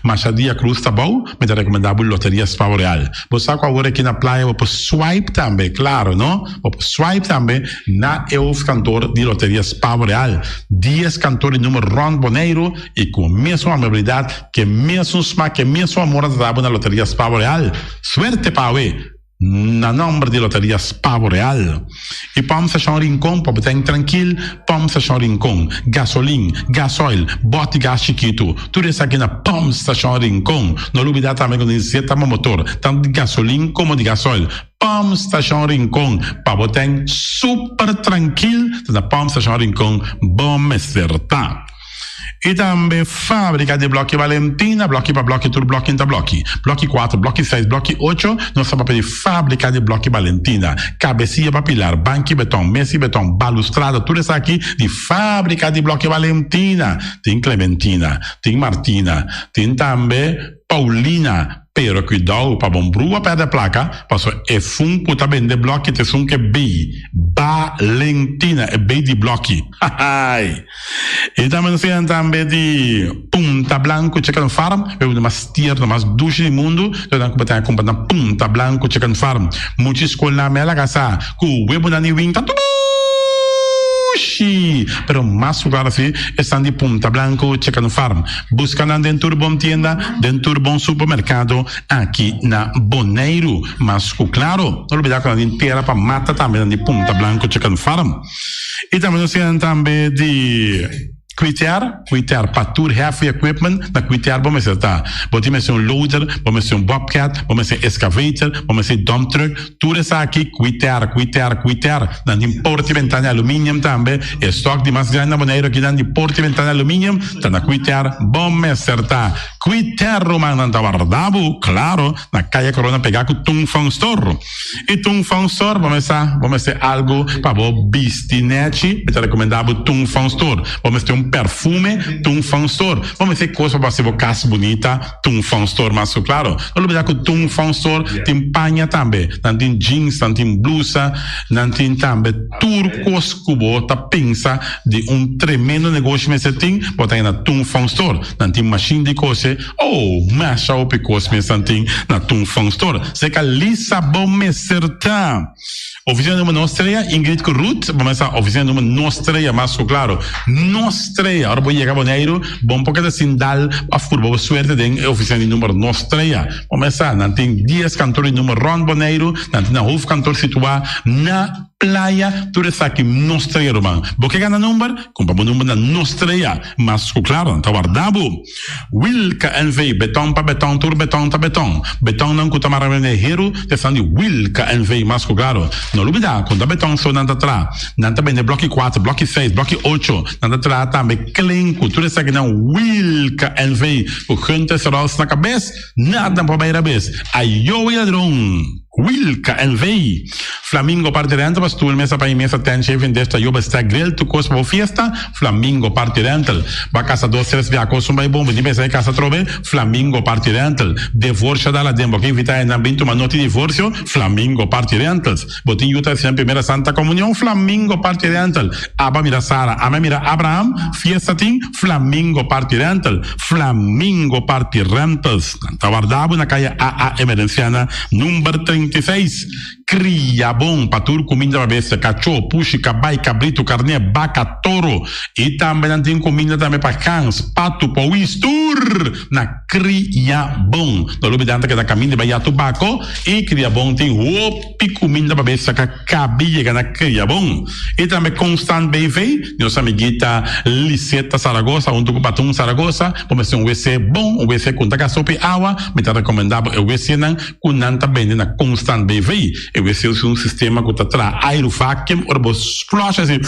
mas a dia cruz tá bom, mas é recomendável Loteria Spavo Real. Você sabe agora aqui na praia, vou por swipe também, claro, não? Vou por swipe também na EUF cantor de Loteria Spavo Real. 10 cantores número Ron Boneiro e com a mesma amabilidade, que mesmo smack, que mesmo amor da na Loteria Spavo Real. Suerte para na nome de Loteria Spavo Real. E vamos achar um rincão para botar tranquilo, vamos achar um rincão, gasolina, gasoil, bote gás chiquito, tudo isso aqui na vamos achar um rincão. Não olvidar também quando injeta motor, tanto de gasolina como de gasoil. Vamos achar um rincão para botar super tranquilo, na vamos achar um rincão, vamos acertar. E também fábrica de bloco Valentina, bloco para bloco, tudo bloco em bloco. Bloco 4, bloco 6, bloco 8, nós estamos para fábrica de bloco Valentina. Cabecinha para pilar, banco betão, mesa betão, balustrada, tudo isso aqui de fábrica de bloco Valentina. Tem Clementina, tem Martina, tem também Paulina. Pero cuidado para bom brua perto da placa, passou é fun puta bem de bloco te sun que bem Valentina é bem de bloco. E também se também de Punta Blanco Chicken Farm, é uma mais tierna, mais doce do mundo, então que botar comprar na Punta Blanco Chicken Farm. Muitas escolas mela casa, com web na niwing tatu. Pero más lugar así están de Punta Blanco Chicken Farm. Buscan dentro de bom tienda, dentro de bom supermercado, aqui na Bonaire. Mas claro, não olvidar que a gente tierra para mata também de Punta Blanco Chicken Farm. E também nós temos também de Quitear para tour heavy equipment, na Quitear vamos estar. Vamos ser loader, vamos ser bobcat, vamos ser excavator, vamos ser dump truck, tudo isso aqui, Quitear. Na porta e ventana alumínio também, estoque de mais grande na Bonaire aqui de porta e ventana alumínio, tá na Quitear, vamos estar. Quitear Romana na Guardabo, claro, na Calle Corona pegar com Tung Fang Store. E Tung Fang Store, vamos ser algo para o bistinete, eu te recomendava Tung Fang Store. Vamos ter perfume, Tung Fang Store. Vamos ter coisa para ser casa bonita, Tung Fang Store, mas claro, não olvidar que Tung Fang Store tem panha também, não tem jeans, não tem blusa, não tem também turcos que você pensa de tremendo negócio, mas você tem, botar na Tung Fang Store, não tem machine de coisa, masha o picos, mas não tem na Tung Fang Store. Você que lisa bom me certa. Oficina número Nostreia, Ingrid Ruth, vamos a oficina número Nostreia, mas claro, Nostreia, ahora voy a llegar a Bonaire, bom porque de sindal, a furbo, suerte de oficina número Nostreia, vamos a, não tem 10 cantores número Ron Bonaire, não tem na Hof cantor situado na Playa, tudo isso aqui, Nostreia, Roman. Porque gana número? Compra o número na Nostreia, mas claro, não está guardado. Wilka NV, betão para betão, tur betão para betão. Betão não custa maravilhoso, te de Wilka NV, mas claro, não olvidar, quando a betão só não está atrás, não está bem de bloco 4, bloco 6, bloco 8, não está atrás também, clenco, tudo isso aqui não, Wilka NV, o gente se roça na cabeça, nada para bem a cabeça. Aí eu e ladrão. Wilka NV. Flamingo parte rental, mas tu mesa para imensa ten chef desta yoba está grill tu cos para fiesta, Flamingo parte rental. Ba casa 2 3 via cos vai bom, de mesa casa trove, Flamingo parte rental. Divorcio dalla dembo que invita en ambiente uma noti divorcio, Flamingo parte rentals. Botin yuta sempre primeira Santa Comunhão, Flamingo parte rental. Aba mira Sara, ama mira Abraham, fiesta tin, Flamingo parte rental. Flamingo parte rentals. Tawardabo na calle AA Emerenciana, número 36. Cria bom para tudo, comida para bestia, cachorro, puxa, cabai, cabrito, carne, vaca, touro. E também tem comida também para cães, pato, pauistur. Na cria bom. No lugar de que da caminho de Bahia Tubaco. E cria bom tem opi comida para bestia, que cabia na cria bom. E também Constant BV, nossa amiguita Liseta Saragossa, um tuco patum Saragossa. Vamos ter um WC bom, um WC com taca sopa e água. Me está recomendado o WC não, com nanta bem na Constant BV. Eu sei um sistema que está aerovacuum, ou você flush assim,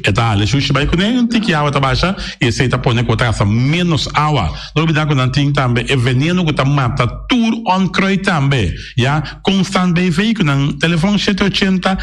e tá, ele chucha vai com nem tem que água tá baixa, e você tá põe com taça menos água. Não olvidar que não tem também é veneno que tá mata tour on croy também, já Constant BV que no telefone 780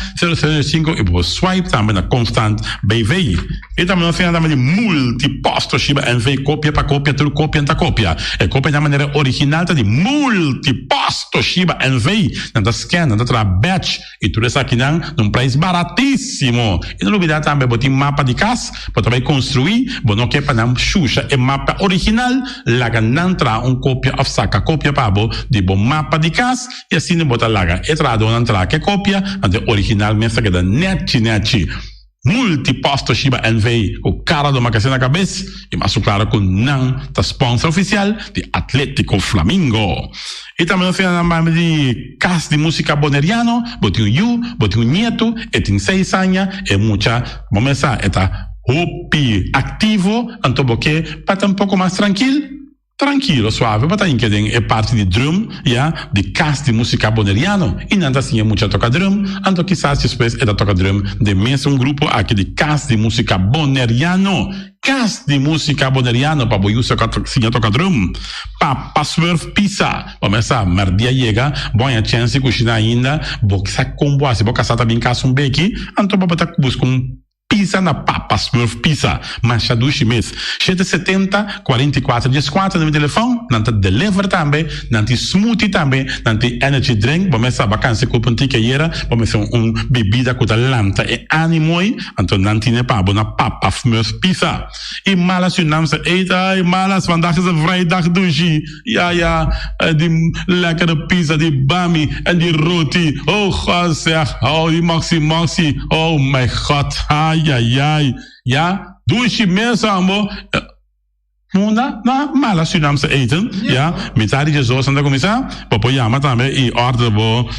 005 e você swipe também na Constant BV. E também nós temos também multiposto Shiba NV cópia para cópia, tudo cópia tá cópia. É cópia da maneira original tá de multiposto Shiba NV, não scan, não batch, e tudo isso aqui num preço baratíssimo. E não olvidar também, botar mapa de casa, para também construir, bom, não quer para não xuxa, é mapa original, lá que não traz cópia, of saca cópia para de bom mapa de casa, e assim não botar lá, e traz não traz que cópia, mas original mesmo que da net. Multiposto Shiba NV, o cara do magazine na cabeça, e mais claro que não tá sponsor oficial de Atlético Flamingo. E também nós temos de casa de música boneriano, botinho nieto, e tem 6 anos, e muita, vamos começar, está ativo, então porque para estar um pouco mais tranquilo, tranquilo, suave, mas tem que é parte de drum, ja, de cast de música boneriano. E não assim é muito toca drum, então quizás depois é da toca drum de mesmo grupo aqui de cast de música boneriano. Cast de música boneriano para boiar se toca drum. Pa Swerve Pisa. Começa, mas dia chega, boa chance que ainda, boxa combo, se boca sata bem caso um beque, então para botar buscar Pisa na Papa Smurf Pisa, mas já duas meses. 770 44 14 no meu telefone, nanti deliver também, nanti smoothie também, nanti energy drink, vamos a vacância com o que era, vamos a bebida com lanta e ânimo, então nanti ne pabo na Papa Smurf Pisa. E malas u nam ze eten, malas vandaag is een vrijdag douche. Ja, die lekkere pizza, die bami en die roti. Oh god zeg, oh die maxi, oh my god, ai. Ja, douche mensen allemaal. Na mala Surinaamse eten, ja. Metade de zoos aan de commissaris. Popo yama tambe i order bo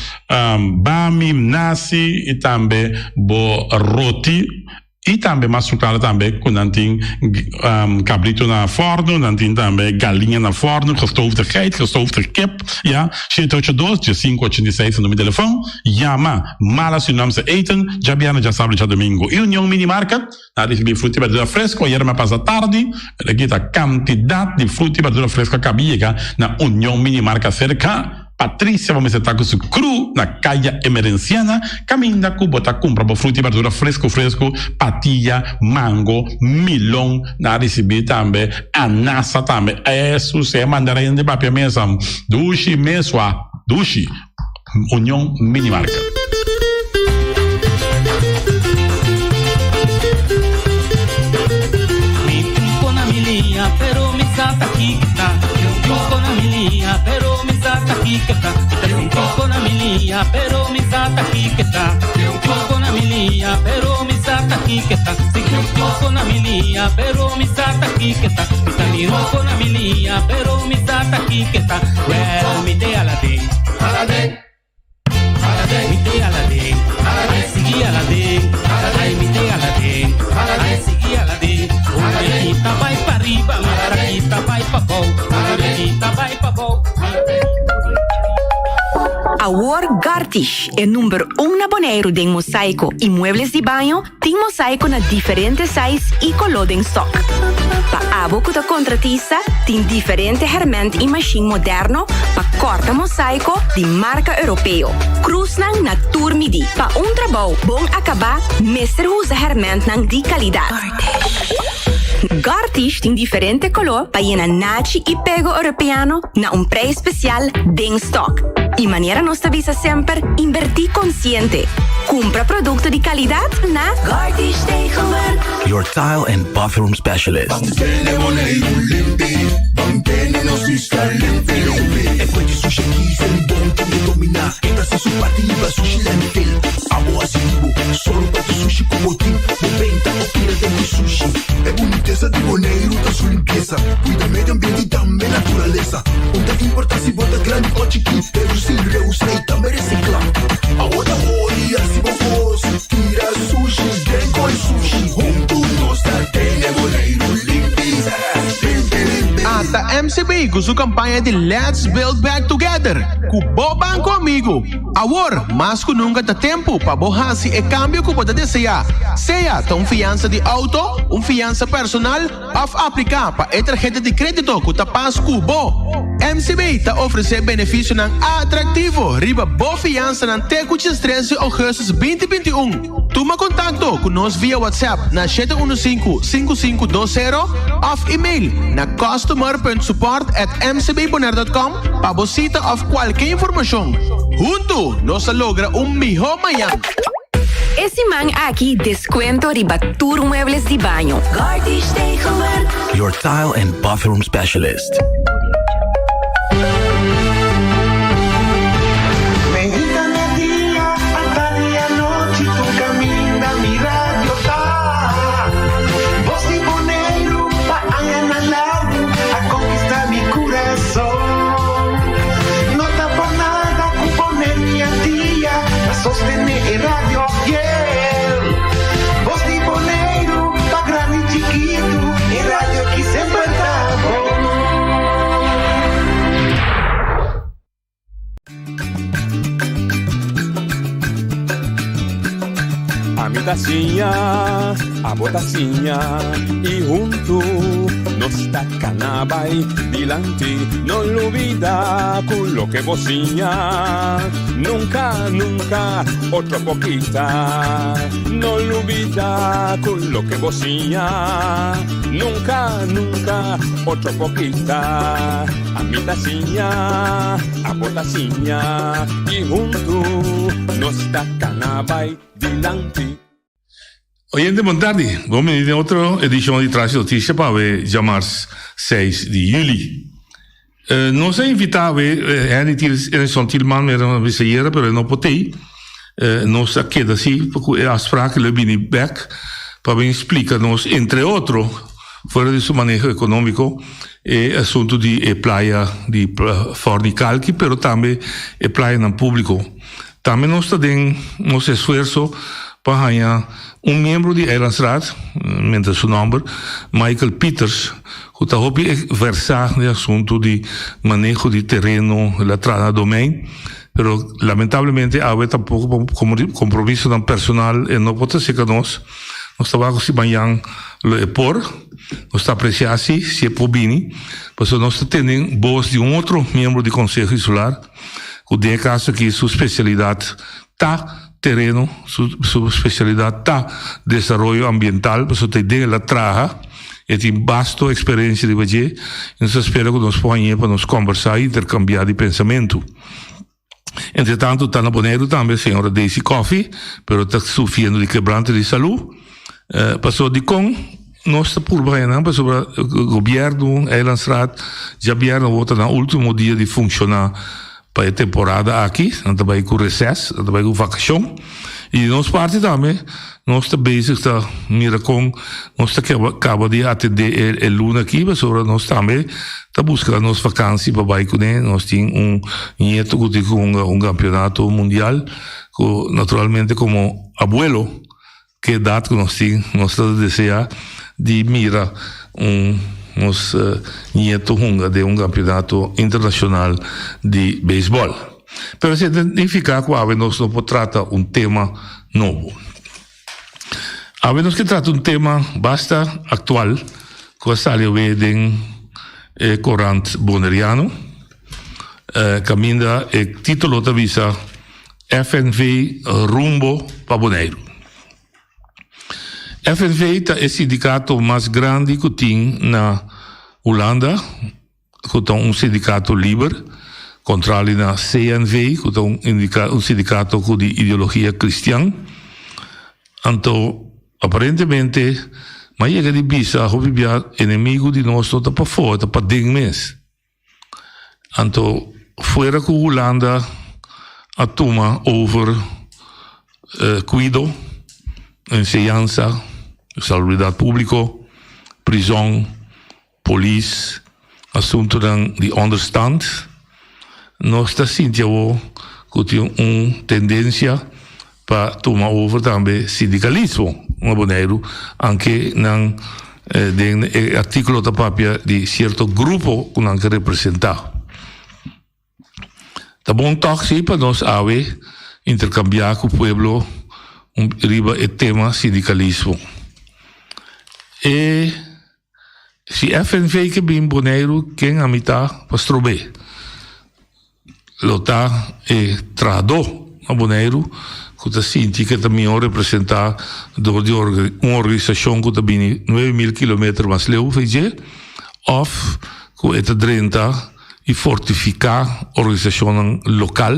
bami, nasi, e tambe bo roti. E também mais claro também quando não tem cabrito na forno, não tem também galinha na forno, gestoofde geit, gestoofde kip, ja, 782-586 no meu telefone, Yama, mala Surinaamse eten, Jabiana já sabe já domingo. E União Minimarket, na recebi fruta e verdura fresco, ayer me passa tarde, aqui a quantidade de fruta e verdura fresca que havia na União Minimarket cerca. Patrícia, vamos estar com o cru na caia emerenciana, caminha com botar compra fruta e verdura fresco, patilha, mango, milão, na receber também, anassa também, isso se é mandarim de papel mesmo, duche, União Minimarket. Mi truco na milinha, pero mi sata aqui que tá. Eu truco na milinha, pero mi sata aqui que tá. Eu truco na milinha, pero mi sata aqui que tá. Eu truco na milinha, pero mi sata aqui que tá. Eu truco na milinha, pero mi sata aqui que tá. Mi truco na milinha, pero mi sata aqui que tá. Well, mi te Aladdin. Mi te Aladdin. Ai, segui Aladdin. Ai, mi te Aladdin. Ai, segui Aladdin. Margarita vai pra riba, Margarita vai pra bom, Margarita vai pra bom. Awor Gartish é número 1 na Bonaire de mosaico e muebles de banho, tem mosaico na diferentes sizes e color em stock. Pa abo que da contratista, tem diferente herment e machine moderno pa corta mosaico de marca europeu. Cruz nang na turmidi, pa trabalho bom acabar, mestre usa herment nang de qualidade. Gartish tem diferente color para ir na nachi e pego europeano na preço especial den stock. E maneira nossa visa sempre invertir consciente. Compra produto de qualidade na Gartish Tegenwerk. Your tile and bathroom specialist. E quindi sushi sei un buon che mi domina. Entra se su partiva sushi lentil. Amo asivo, solo per sushi como team. 90 cultura de sushi. É boniteza de Bonaire, da sua limpeza. Cuida meio ambiente e também natureza. Onde importa se bota grande ou chiquinho. Sim, reusei também reciclar. A outra moria se você tira sushi, dengo e sushi. Juntos nós tem Bonaire limpeza. Ata MCB com sua campanha de Let's Build Back Together. Cuboban comigo. Agora, mais que nunca dá tempo para borrar se é câmbio que pode desejar. Seja tão fiança de auto, fiança personal, ou aplicar para a tarjeta de crédito que tá paz Cubo. MCB está oferecendo benefício atrativo. Riba boa fiança na Tecuchis 13 de agosto 2021. Toma contato conosco via WhatsApp na 715-5520 ou e-mail na customer.support@mcbbonaire.com para visita ou qualquer informação. Junto, nós logra melhor manhã. Esse man aqui descuento riba Tour Muebles de Banho. Gartish Tegenwerk. Your tile and bathroom specialist. Sostener Radio Fiel. Voz de Bonaire, pa grande e chiquito, e rádio que sempre tá bom. botacinha, e junto nos tacanabay dilante, no olvida con lo que bocinha, nunca, nunca, otra poquita, no olvida con lo que bocinha, nunca, nunca, otra poquita, a mi tacinha, a botacinha, y junto nos tacanabay dilante. Oyente, boa tarde. Vamos em outra edição de Traje Notícia para ver dia 6 de julho. Nós invitamos a São Tilman, mas não sei, mas não potei. Nós aqui assim, porque a spraak le bini back para explicar-nos, entre outros, fora de seu manejo econômico, o assunto de praia de Fornicalqui, mas também a praia no público. Também nós temos nosso esforço para ganhar membro de Eilandsraad, met seu nome, Michael Peters, que está a versar no assunto de manejo de terreno, la trana domain, pero lamentavelmente há tampouco compromisso no personal e não pode ser que nós estamos se banhando le por, nós está apreciando se é pobini, mas nós temos voz de outro membro do Conselho Insular, que tem caso que sua especialidade está terreno, su especialidad está desarrollo ambiental, pues usted tiene la traja, y tiene vasta experiencia de valle, entonces espero que nos pongan para nos conversar e intercambiar de pensamento. Entretanto, está na Bonaire também a senhora Daisy Coffey, pero está sofrendo de quebranto de saúde, passou de com, nós está por baixo, sobre o governo, Eilandsraad, já vieram outra no último dia de funcionar para a temporada aqui, nós também com recesso, nós também com vacação, e nós parte também, nós estamos bezig, mira com, nós acaba de atender a luna aqui, mas sobre nós também está buscando nossa vacância para baixo, né? Nós temos nieto com campeonato mundial, que naturalmente como abuelo, que dado que nós temos, nós estamos desejar de mira nos nieto de campeonato internacional de beisebol. Pero se significa que nós não podemos tratar tema novo. Nós que trata tema bastante atual, que saiu em corante boneriano, caminha o título da visa FNV Rumbo para Bonaire. FNV é o sindicato mais grande que tem na Holanda, que é sindicato livre, contra na CNV, que é sindicato de ideologia cristã. Então, aparentemente, mas chega de bisa, o inimigo de nós está para fora, está para dentro mesmo. Então, fora que a Holanda a toma over cuido, enseñanza, salubridade pública, prisão, polícia, assunto de understand, nós está sentindo que tem uma tendência para tomar over também sindicalismo no Bonaire, anche no artículo da papia de certo grupo que não quer representar. Tá bom toque para nós intercambiar com o povo riba o tema sindicalismo. E se FNV que bem Bonaire, quem a mitad pastrobe. Lota e trado a Bonaire, que está senti que também representar de uma organização que está bem 9.000 km mais leu, ou que está drenta e fortificar a organização local,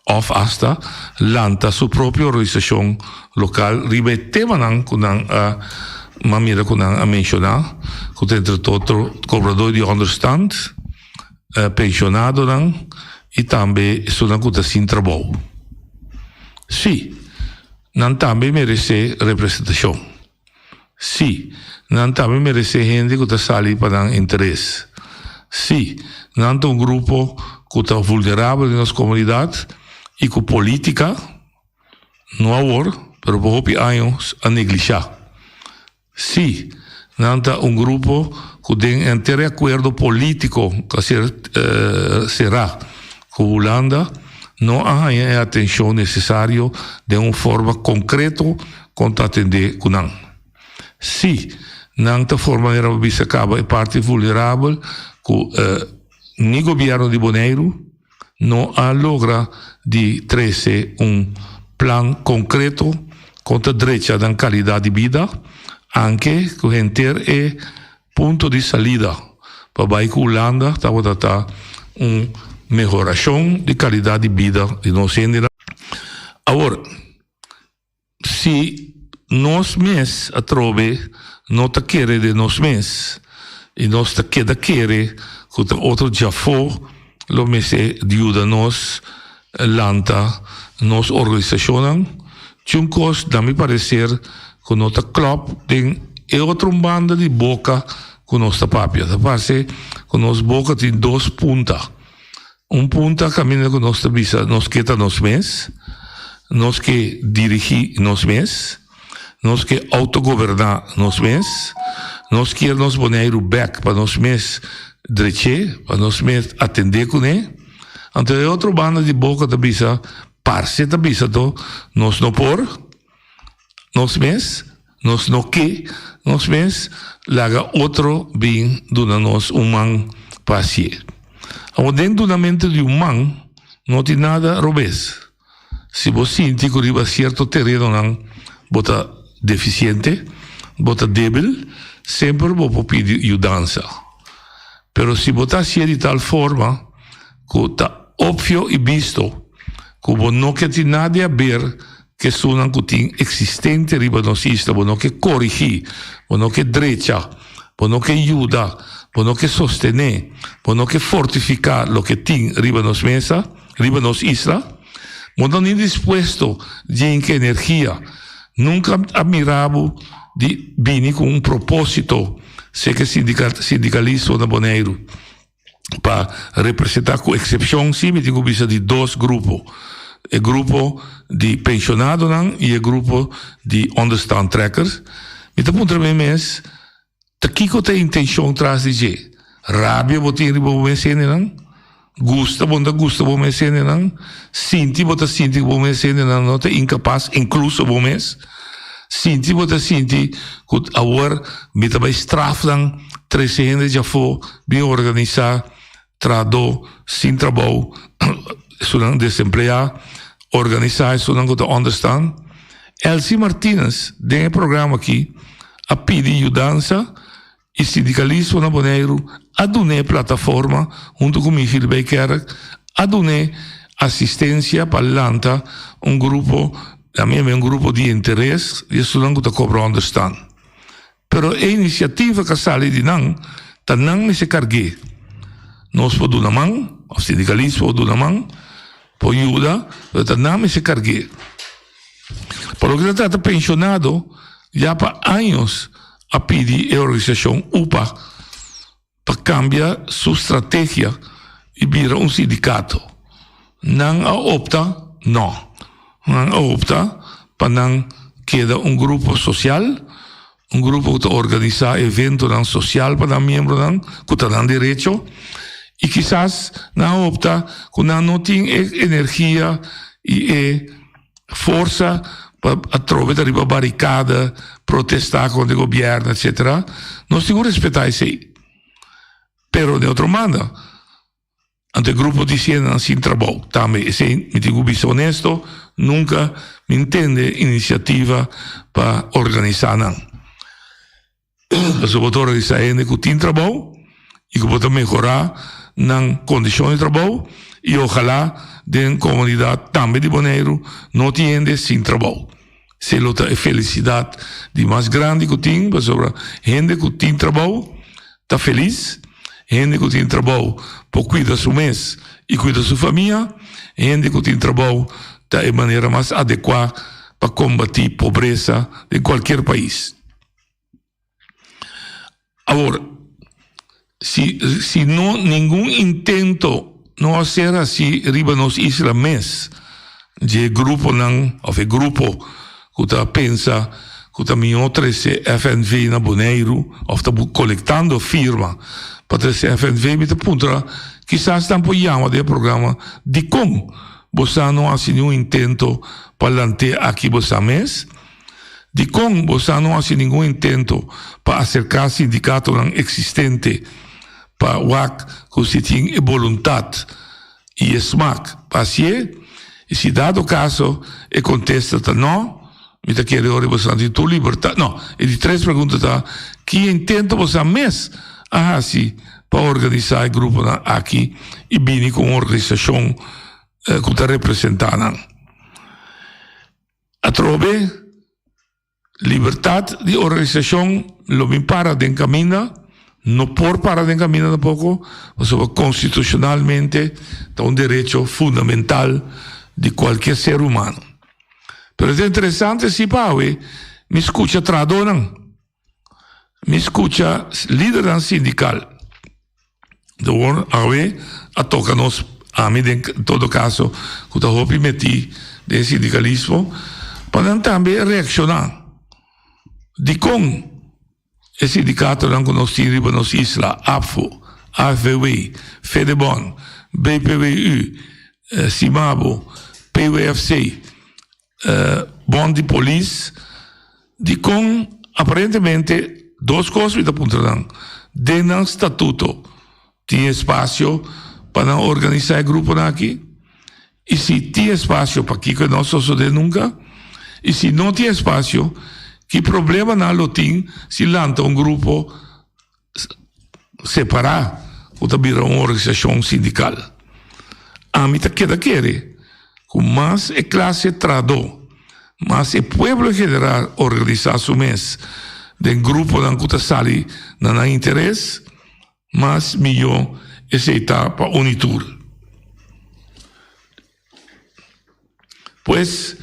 ou hasta lanta sua própria organização local, riba tema que não maneira que não a mencionar, que tem entre todo cobrador de understand, pensionado não, e também isso não está sem trabalho. Sim, não também merece representação. Sim, não também merece gente que está saindo para dar interesse. Sim, não tem grupo que está vulnerável na nossa comunidade e que política não há hora, mas por anos a negligenciar. Sim, não tem grupo que tem inteiro acordo político que será que a Holanda não há a atenção necessária de uma forma concreta conta atender kunang. Si nang ta forma era bisa acaba e parte vulnerável que ni governo de Bonaire não a logra de trazer plan concreto contra direita da qualidade de vida, anche que enter é ponto de salida para a Holanda está melhoração de qualidade de vida de nós. Agora, se nós mesmos a trove não te querer de nós mesmos e nós te querer que outro já for lo mese ajuda nós lanta nos organização chuncos dá me parecer que nós te club tem outra banda de boca com nossa papia parece que nós boca tem dois puntas punta caminha com nossa visa nós que tá nós mesmos nós que dirigir nós mesmos nós que autogovernar nós mesmos nós que nos Bonaire back para nós mesmos direito para nós mesmos atender com ele então é outra banda de boca da bisa parce da bisa to nós não por nós mesmos nós não que nós mesmos laga outro bem dona nós humano paciente dentro da mente de humano não tem nada robês se você sente que arriba certo terreno não bota deficiente bota débil sempre vou pedir ajuda pero se você se de tal forma que está óbvio e visto que não quer ter nada a ver que sunan que tem existente riba nos isla não quer corrigir não quer direita não quer ajuda não quer sostener não quer fortificar o que tem riba nos mesa riba nos isla não é disposto de que energia nunca admirava de vir com propósito sei que sindicalista na Bonaire para representar com exceção sim me digo bisa de dois grupos o grupo de pensionados e o grupo de understand trackers me te ponto bem mes te kiko te intenção traz de rabia botin ribo mesene não gusta bom mesene não sinti bom mesene não te incapaz incluso bom mes sinti que agora me também straf dan 300 já foi bem organizado trado sem trabalho sunan desempleado organizar sunan que understand Elsie Martinez tem programa aqui a pedir ajuda e sindicalismo na Bonaire a donar plataforma junto com Michiel Becker a donar assistência para lanta grupo também é grupo de interesse e isso não está cobrando understand. Pero a iniciativa que sai de não, tá não se cargue. Nós podemos dar mão, o sindicalismo pode dar mão, pode ajudar, tá não se cargue. Por lo que está pensionado, já para anos a pedir a organização UPA para cambiar sua estratégia e virar sindicato. Não a opta, não. Não opta para não queda grupo social, grupo que organiza evento social para membros que têm direito e quizás não opta que não tem energia e força para através da barricada, protestar contra o governo, etc. Nós temos que respeitar isso aí. Pero de outra maneira, ante o grupo dizendo assim trabalho, também, assim, me digo bem honesto, nunca me entende iniciativa para organizar não. Mas eu vou organizar que tem trabalho e que vou melhorar nas condições de trabalho e ojalá de comunidade também de Bonaire não tenha sem trabalho. Se a felicidade de mais grande que tem, sobre gente que tem trabalho, está feliz, gente que tem trabalho para cuidar do seu mês e cuidar da sua família, gente que tem trabalho de maneira mais adequada para combater a pobreza em qualquer país. Agora, se não nenhum intento não ser assim riba nos islamês de grupo não ou de grupo que está pensa que está melhor trazer FNV na Bonaire ou está coletando firma para trazer FNV me te punta quizás estão apoiando o programa de como você não há nenhum intento para lanter aqui você mês De com você não hace nenhum intento para acercar sindicato existente para que você tenha vontade e smack para ser, e se dado caso e contesta não, me tá querendo ora você de tua liberdade. Não, e de três perguntas tá, que intento você mesmo assim para organizar o grupo aqui e vir com uma organização que está representando. A trove liberdade de organização lo me para de caminho, não por para de caminho tampoco, mas constitucionalmente é um direito fundamental de qualquer ser humano. Pero é interessante se Paue me escuta tradona, me escuta líder sindical. Então, a toca-nos, a mim, em todo caso, que eu vou meter de sindicalismo, para também reaccionar. De com o sindicato que nós temos nas islas, AFO, AFW, FEDEBON, BPWU, CIMABO, PUFC, Bond de Polícia, de com, aparentemente, duas coisas que apontam. Dentro do estatuto, tem espaço para organizar o grupo aqui, e se tem espaço para que não sucede nunca, e se não tem espaço, que problema não tem se lança um grupo separado, ou também uma organização sindical. A mim queda querer, com mais a classe tradou, mas o povo general organizar o mês de grupo que sali não interesse, mas melhor essa etapa unitur. Pois,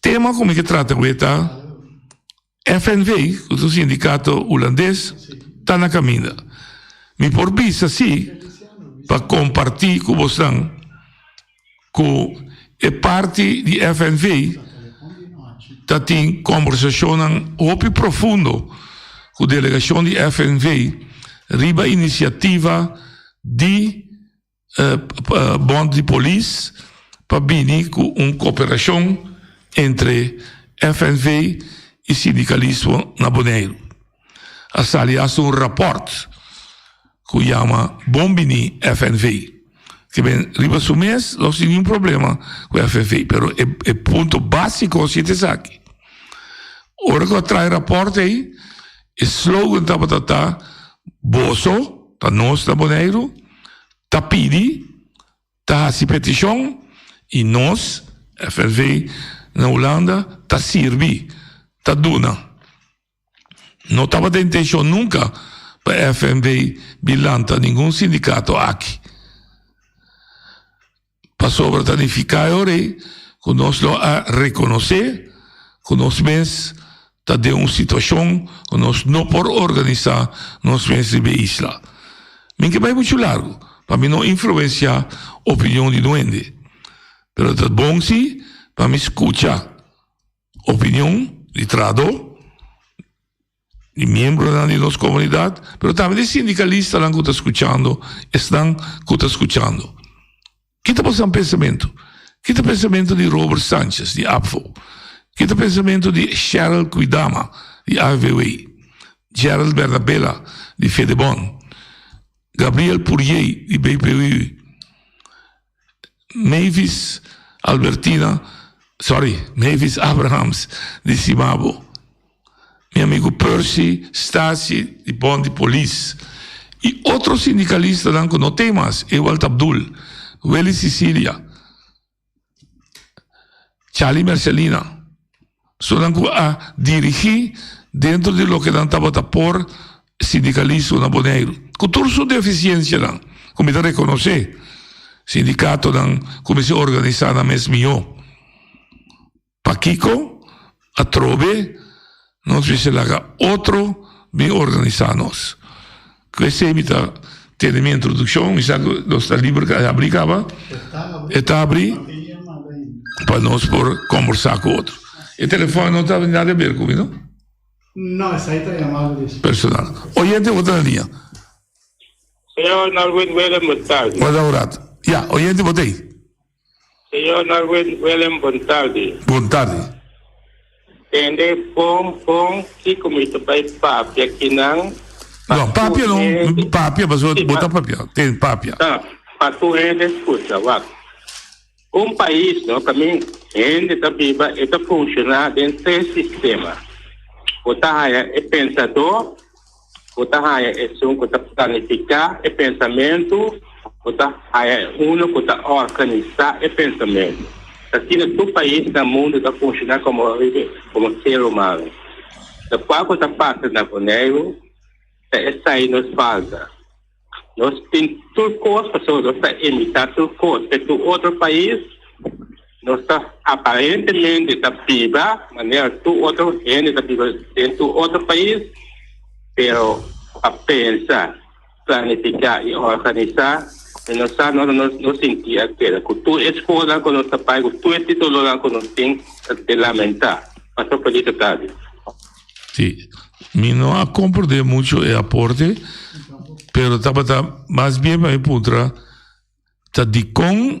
tema como que trata o FNV, o sindicato holandês, está na caminho. Me por vista, sim, para compartilhar com vocês, com a parte de FNV, está tem conversação muito profunda com a delegação de FNV, riba iniciativa de Bond de Polícia, para vir com uma cooperação entre FNV e sindicalismo na Bonaire. A saliasse um rapport que chama Bombini FNV, que bem, riba su mês, não tem nenhum problema com a FNV, pero é ponto básico se te saque. Ora que eu trago rapport aí, o slogan tá Boso, tá nós da Bonaire, tá pedi, tá se petição, e nós, FNV, na Holanda, tá servi, tá duna. Não estava de intenção nunca para a FNV bilanta nenhum sindicato aqui. Para sobre tanificar a que nós lo a reconhecer, que nós mesmos tá de uma situação que nós não por organizar nós mesmos de isla. Mas que vai muito largo, para mim não influenciar a opinião de duende. Pero é bom sim, para me escuchar opinião de trado, de membro da nossa comunidade, mas também de sindicalistas que estão escutando, Que está o pensamento? Que está o pensamento de Robert Sanchez, de APFO? Que está o pensamento de Cheryl Kuidama, de AVW? Gerald Bernabella, de FEDEBON? Gabriel Pourier, de BPU? Mavis Abrahams, de Cimabo. Meu amigo Percy Stasi, de Bond de Polícia. E outros sindicalistas que não tem mais, Ewald Abdul, Willy Sicilia, Charlie Marcelina, são a dirigir dentro de lo que estava por sindicalismo na Bonaire. Com toda sua deficiência, como de reconhecer, sindicato como se organiza na mesma. Paquico, a trove, nós precisamos outro bem organizados. Essa é a minha introdução, e sabe, nós está livre que abrimos, está abrindo, para nós por conversar com outro. O telefone não está nada a ver comigo, não? Não, essa aí está chamada de personal. Oyente, outra linha. Senhor Narwin Willem, boa tarde. Boa tarde. Já, oyente, botei. Senhor Narwin Willem, boa tarde. Boa tarde. Tende pom que comito pai papia que não. Não, papia não, papia, mas eu botar papia. Tem papia. Tá, para tu escuta, vá. País, não, para mim, ainda está viva, está funcionando dentro desse sistema. O Tahaia é pensador, o Tahaia é som que está planificar, é pensamento, o Tahaia é uno que está organizar, é pensamento. Aqui no país, no mundo, está funcionando como ser humano. Depois que está passando na Bonaire, essa aí nos falta. Nós temos tudo coisa, pessoas, nós estamos imitando tudo coisa. Mas no outro país, nós estamos aparentemente da piba, maneira do outro, da piba dentro do outro país, pero a pensar, planificar e organizar, nós sentimos aquela cultura, escola com nosso pai, cultura titular com nós temos de lamentar. Passou por isso, tarde. Sim. Me não compreender muito o aporte, pero tá mais bem para putra tá de com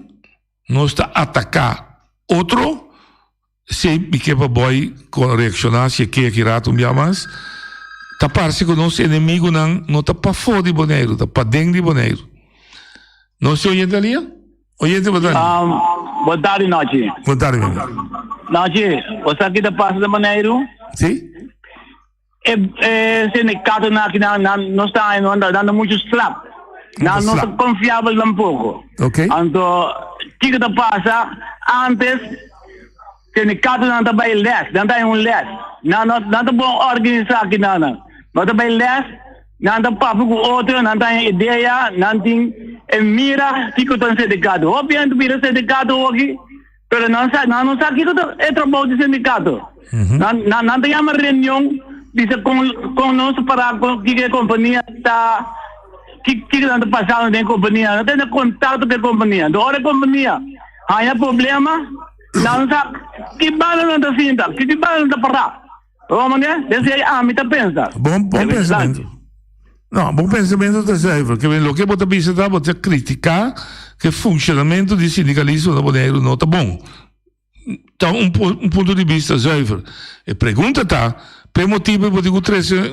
nós tá atacar outro se que para boy com reaccionar se que rato mais tá parece que nosso inimigo não tá para fora de Bonaire, tá para dentro de Bonaire. Não se oyente ali? Oyente boa tarde. Boa tarde, Nachi. Boa tarde, meu. Nachi, você aqui da Praça de Bonaire? Sim. Sindicato não está dando muito slap. Não está confiável um pouco. Ok. Então, o que passa? Antes, sindicato não está bem less, não está less. Não está bom organizar aqui, não está bem less, não está papo com outro, não tem ideia, não tem mira que está sindicato. Obviamente, mira sindicato aqui, mas não sabe que é trabalho de sindicato. Não tem uma reunião. Dice con nosotros para que a companhia está que está passando na companhia, não tem contato com a companhia. Agora a companhia há problema, não sabe que bala não está sinta, que bala não está parar. Vamos né? Desse aí me tá pensa. Bom pensamento. Não, bom pensamento da serve, porque o que você precisa você criticar que o funcionamento do sindicalismo da Bonaire não está bom. Então, um ponto de vista serve. E pergunta tá por motivo de trazer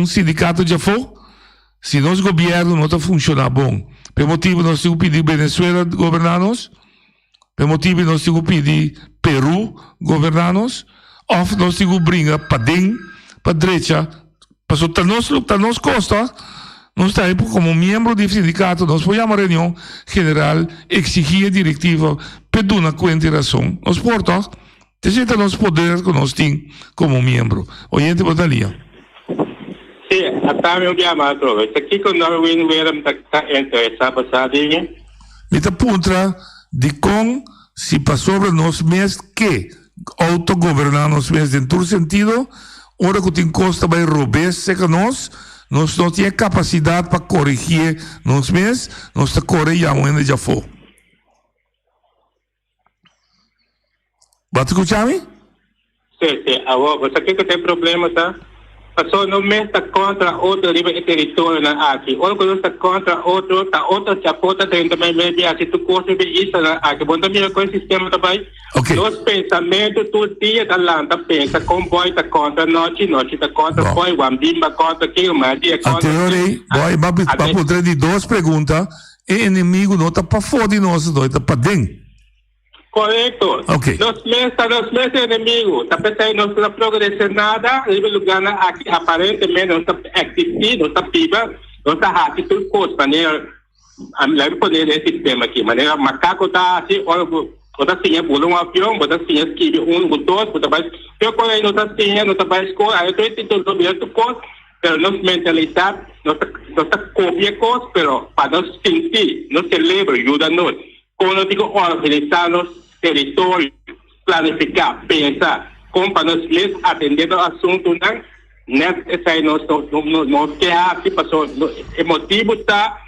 sindicato de fogo, se nosso governo não está funcionando bom, por motivo nós temos que pedir Venezuela governar-nos, por motivo nós temos que pedir Peru governar-nos, ou nós temos que brincar para dentro, para a direita, para nos costa, nós estamos como membro do sindicato, nós fomos a uma reunião general, exigir a diretiva, pedir uma conta de razão, nós portamos, Tecita nos poderes que nós temos como membro. Oyente Botalia. Sim, até meu chamado. Isso aqui que nós vamos interessar passar aí. Me tá puntra de com se passou sobre nós mesmos que autogovernar nós mesmos em todo sentido, ora que tem costa vai robuste que nós não temos capacidade para corrigir nós mesmos, nós está correndo ainda já foi. Vai escutar-me? Sim. Agora, você aqui que tem problema, tá? Passou no mês está contra outro nível de território na aqui. Ou quando está contra outro, tá outra se aponta dentro também, mesmo assim, tu gosta de isso na aqui. Bom, também com o sistema também. Ok. Nos pensamentos, todo dia da lanta pensa, comboio está contra, noite está contra, boy, Wambimba contra, quem mais dia contra. Anterior, boy, para poder de duas perguntas, o inimigo não está para fora de nós, não está para dentro. Correto. Okay. Nos meses inimigos, está pensando não está progredindo nada, em lugar aqui aparentemente não está existindo, não está viva, não está aqui tudo coisa, maneira, lembra poder esse sistema aqui, maneira macaco está assim, olha, está assim, pula um avião, está assim, esquive dois, está vai, eu quando não está assim, não está vai escolher, aí eu estou tentando coisa, pero nos mentalidade, não está copia coisa, pero para nós sentir, nos celebra, ajuda-nos. Quando eu digo organizar nos território, planificar, pensar, como para nós mesmos atender ao assunto, essa aí nós quer se passou, o motivo está,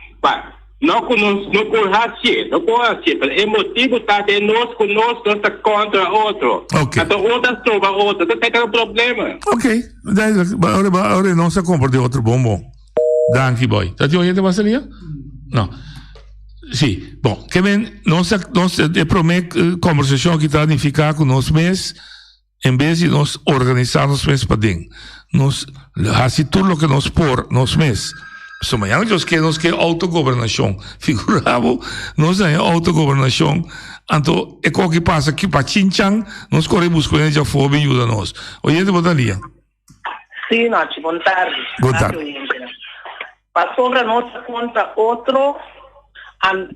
não corrigir, mas o motivo está de nós conosco, nós está contra outro. Ok. Então, outra trova outra, não tem problema. Ok, agora não se compra de outro bombom. Danke, boy. Está te ouvindo, Marcelinha? Não. Sim, bom, que bem, nossa conversação que está a ficar com nós mesmos, en vez de nos organizarnos mes para ding, nos así todo lo que nos por nos mes. So mañana yo que nos que autogobernación, figuravo, nos hay autogobernación. Anto e co que passa aqui para Chinchang, nos corremos com ele já foi ajuda nós. Oye, de botalia. Sim, Nachi, boa tarde. Boa tarde. Para sobre nós conta outro,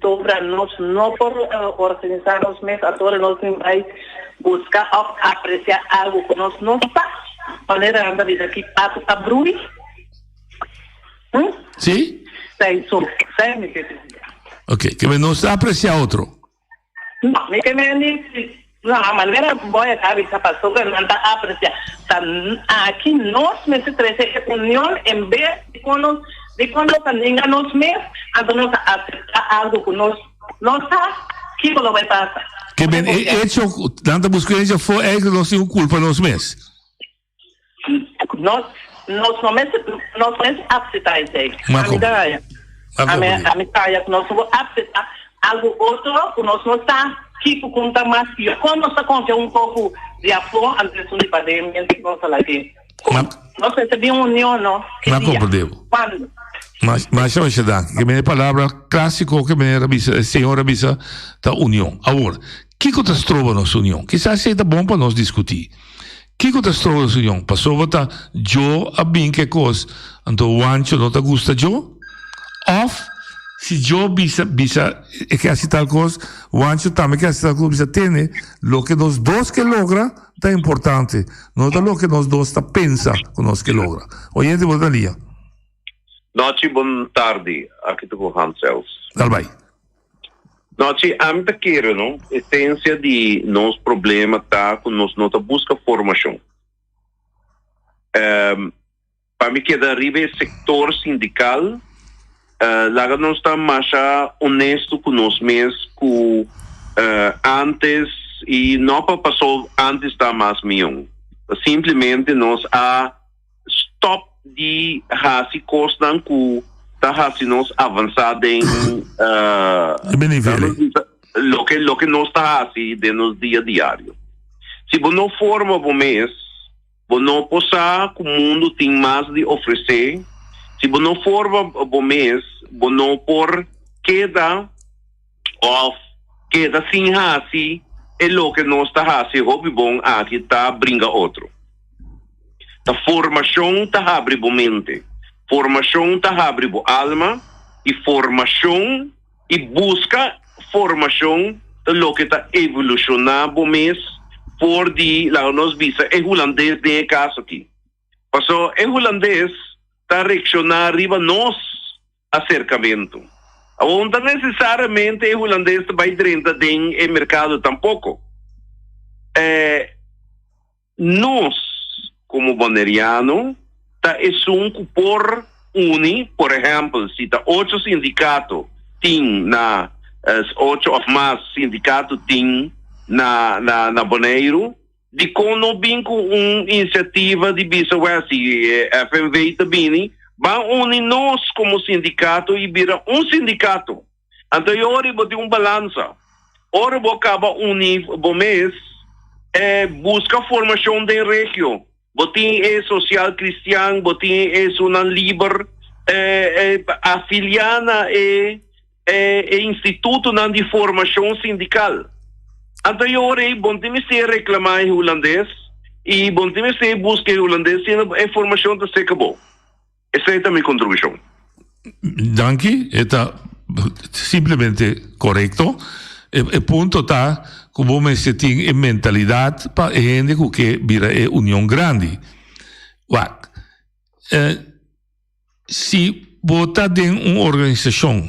sobre nós não por organizar os meses, agora nós vai buscar apreciar algo que nós não está, maneira anda vida aqui pato a brui. Sim? Sei, só, sei me que. Ok, que não está apreciar outro. Não, me que me não, a maneira boa é que a pessoa não está apreciar. Aqui nós me se traz a união em vez de quando também nós mesmos, então nós aceitar algo que nós não está, que não vai passar. Que bem, hecho, tanta busca já foi é que nós temos culpa nós mesmos. Nós não mesmos aceitar isso aí. A minha ideia que nós vamos aceitar algo outro que nós não está, que conta mais pior. Quando nós acontece pouco de apoio entre os pandemia, que nós falar aqui. Nós recebemos união, não? Não compreendo. Quando? Mas eu acho que a minha palavra clássica que a minha senhora bisa da união. Agora, que que nós trova nossa união? Quizás seja bom para nós discutir. Que que nós trova nossa união? Passou botar eu a bem que coisa, então o ancho não te gusta eu? Of se eu bisa que assim tal coisa, o ancho também que assim tal coisa bisa tem, lo que nós dois que logra é importante, não é lo que nós dois está pensa que nós que logra. Oye, de botalia. Noite, boa tarde. Aqui estou com Hansels. Vai. Noite, a minha queira, não? A essência de nosso problema está com nós não busca formação. Para mim que arriba o sector sindical, lá nós estamos mais honesto com nós mesmos, com antes e não passou antes da mais milhão. Simplesmente nós a stop de hasi costan ku ta hasi nos avançar em lo que nós está hasi de nos dia a diário. Se você não forma o mês, você não pode que o mundo tem mais de oferecer. Se você não forma o mês, você não pode queda sem hasi é lo que nós está hasi hobby bom aqui tá brinca outro. A formação está abre a mente, formação está abre a alma e formação e busca formação de lo que está evolucionando mês por de lá nós visa é holandês de caso aqui. Passou é holandês está reaccionar arriba nós acercamento. Onde necessariamente é holandês vai dentro do mercado tampouco. Nós como boneriano, tá por por exemplo, se tá 8 sindicatos tem na 8 ou mais sindicatos tem na Bonaire, de quando vem com iniciativa de se FMV também, vão unir nós como sindicato e vira sindicato. Então, eu vou ter balança. Ora, vou acabar unir o mês, busca formação de região. Botin é social cristiano, botin é Sunan Liber, afiliada é instituto de formação sindical. Então eu orei, bom time se reclamar em holandês e bom time se busca em holandês e a formação está se acabou. Essa é a minha contribuição. Danke, está simplesmente correto. O ponto está como se tem a mentalidade para a gente que vira a união grande. Se botar dentro uma organização,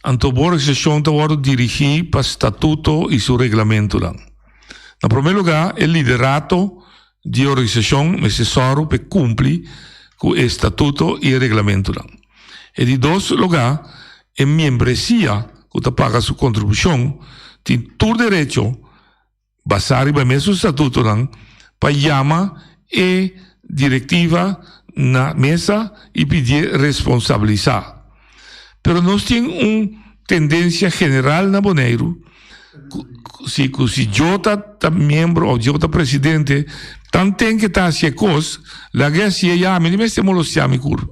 então a organização está dirigida para o estatuto e seu regulamento. Em primeiro lugar, o liderato de organização é necessário para cumprir com o estatuto e o regulamento. E de dois lugar, a membresia que paga sua contribuição tem todo o direito, basado no mesmo estatuto, para chamar a diretiva na mesa e pedir responsabilizar. Pero nós temos uma tendência geral na Bonaire se eu tá membro ou eu tá presidente, tan tem que tá se cos, la guerra ya me se molostia mi curva.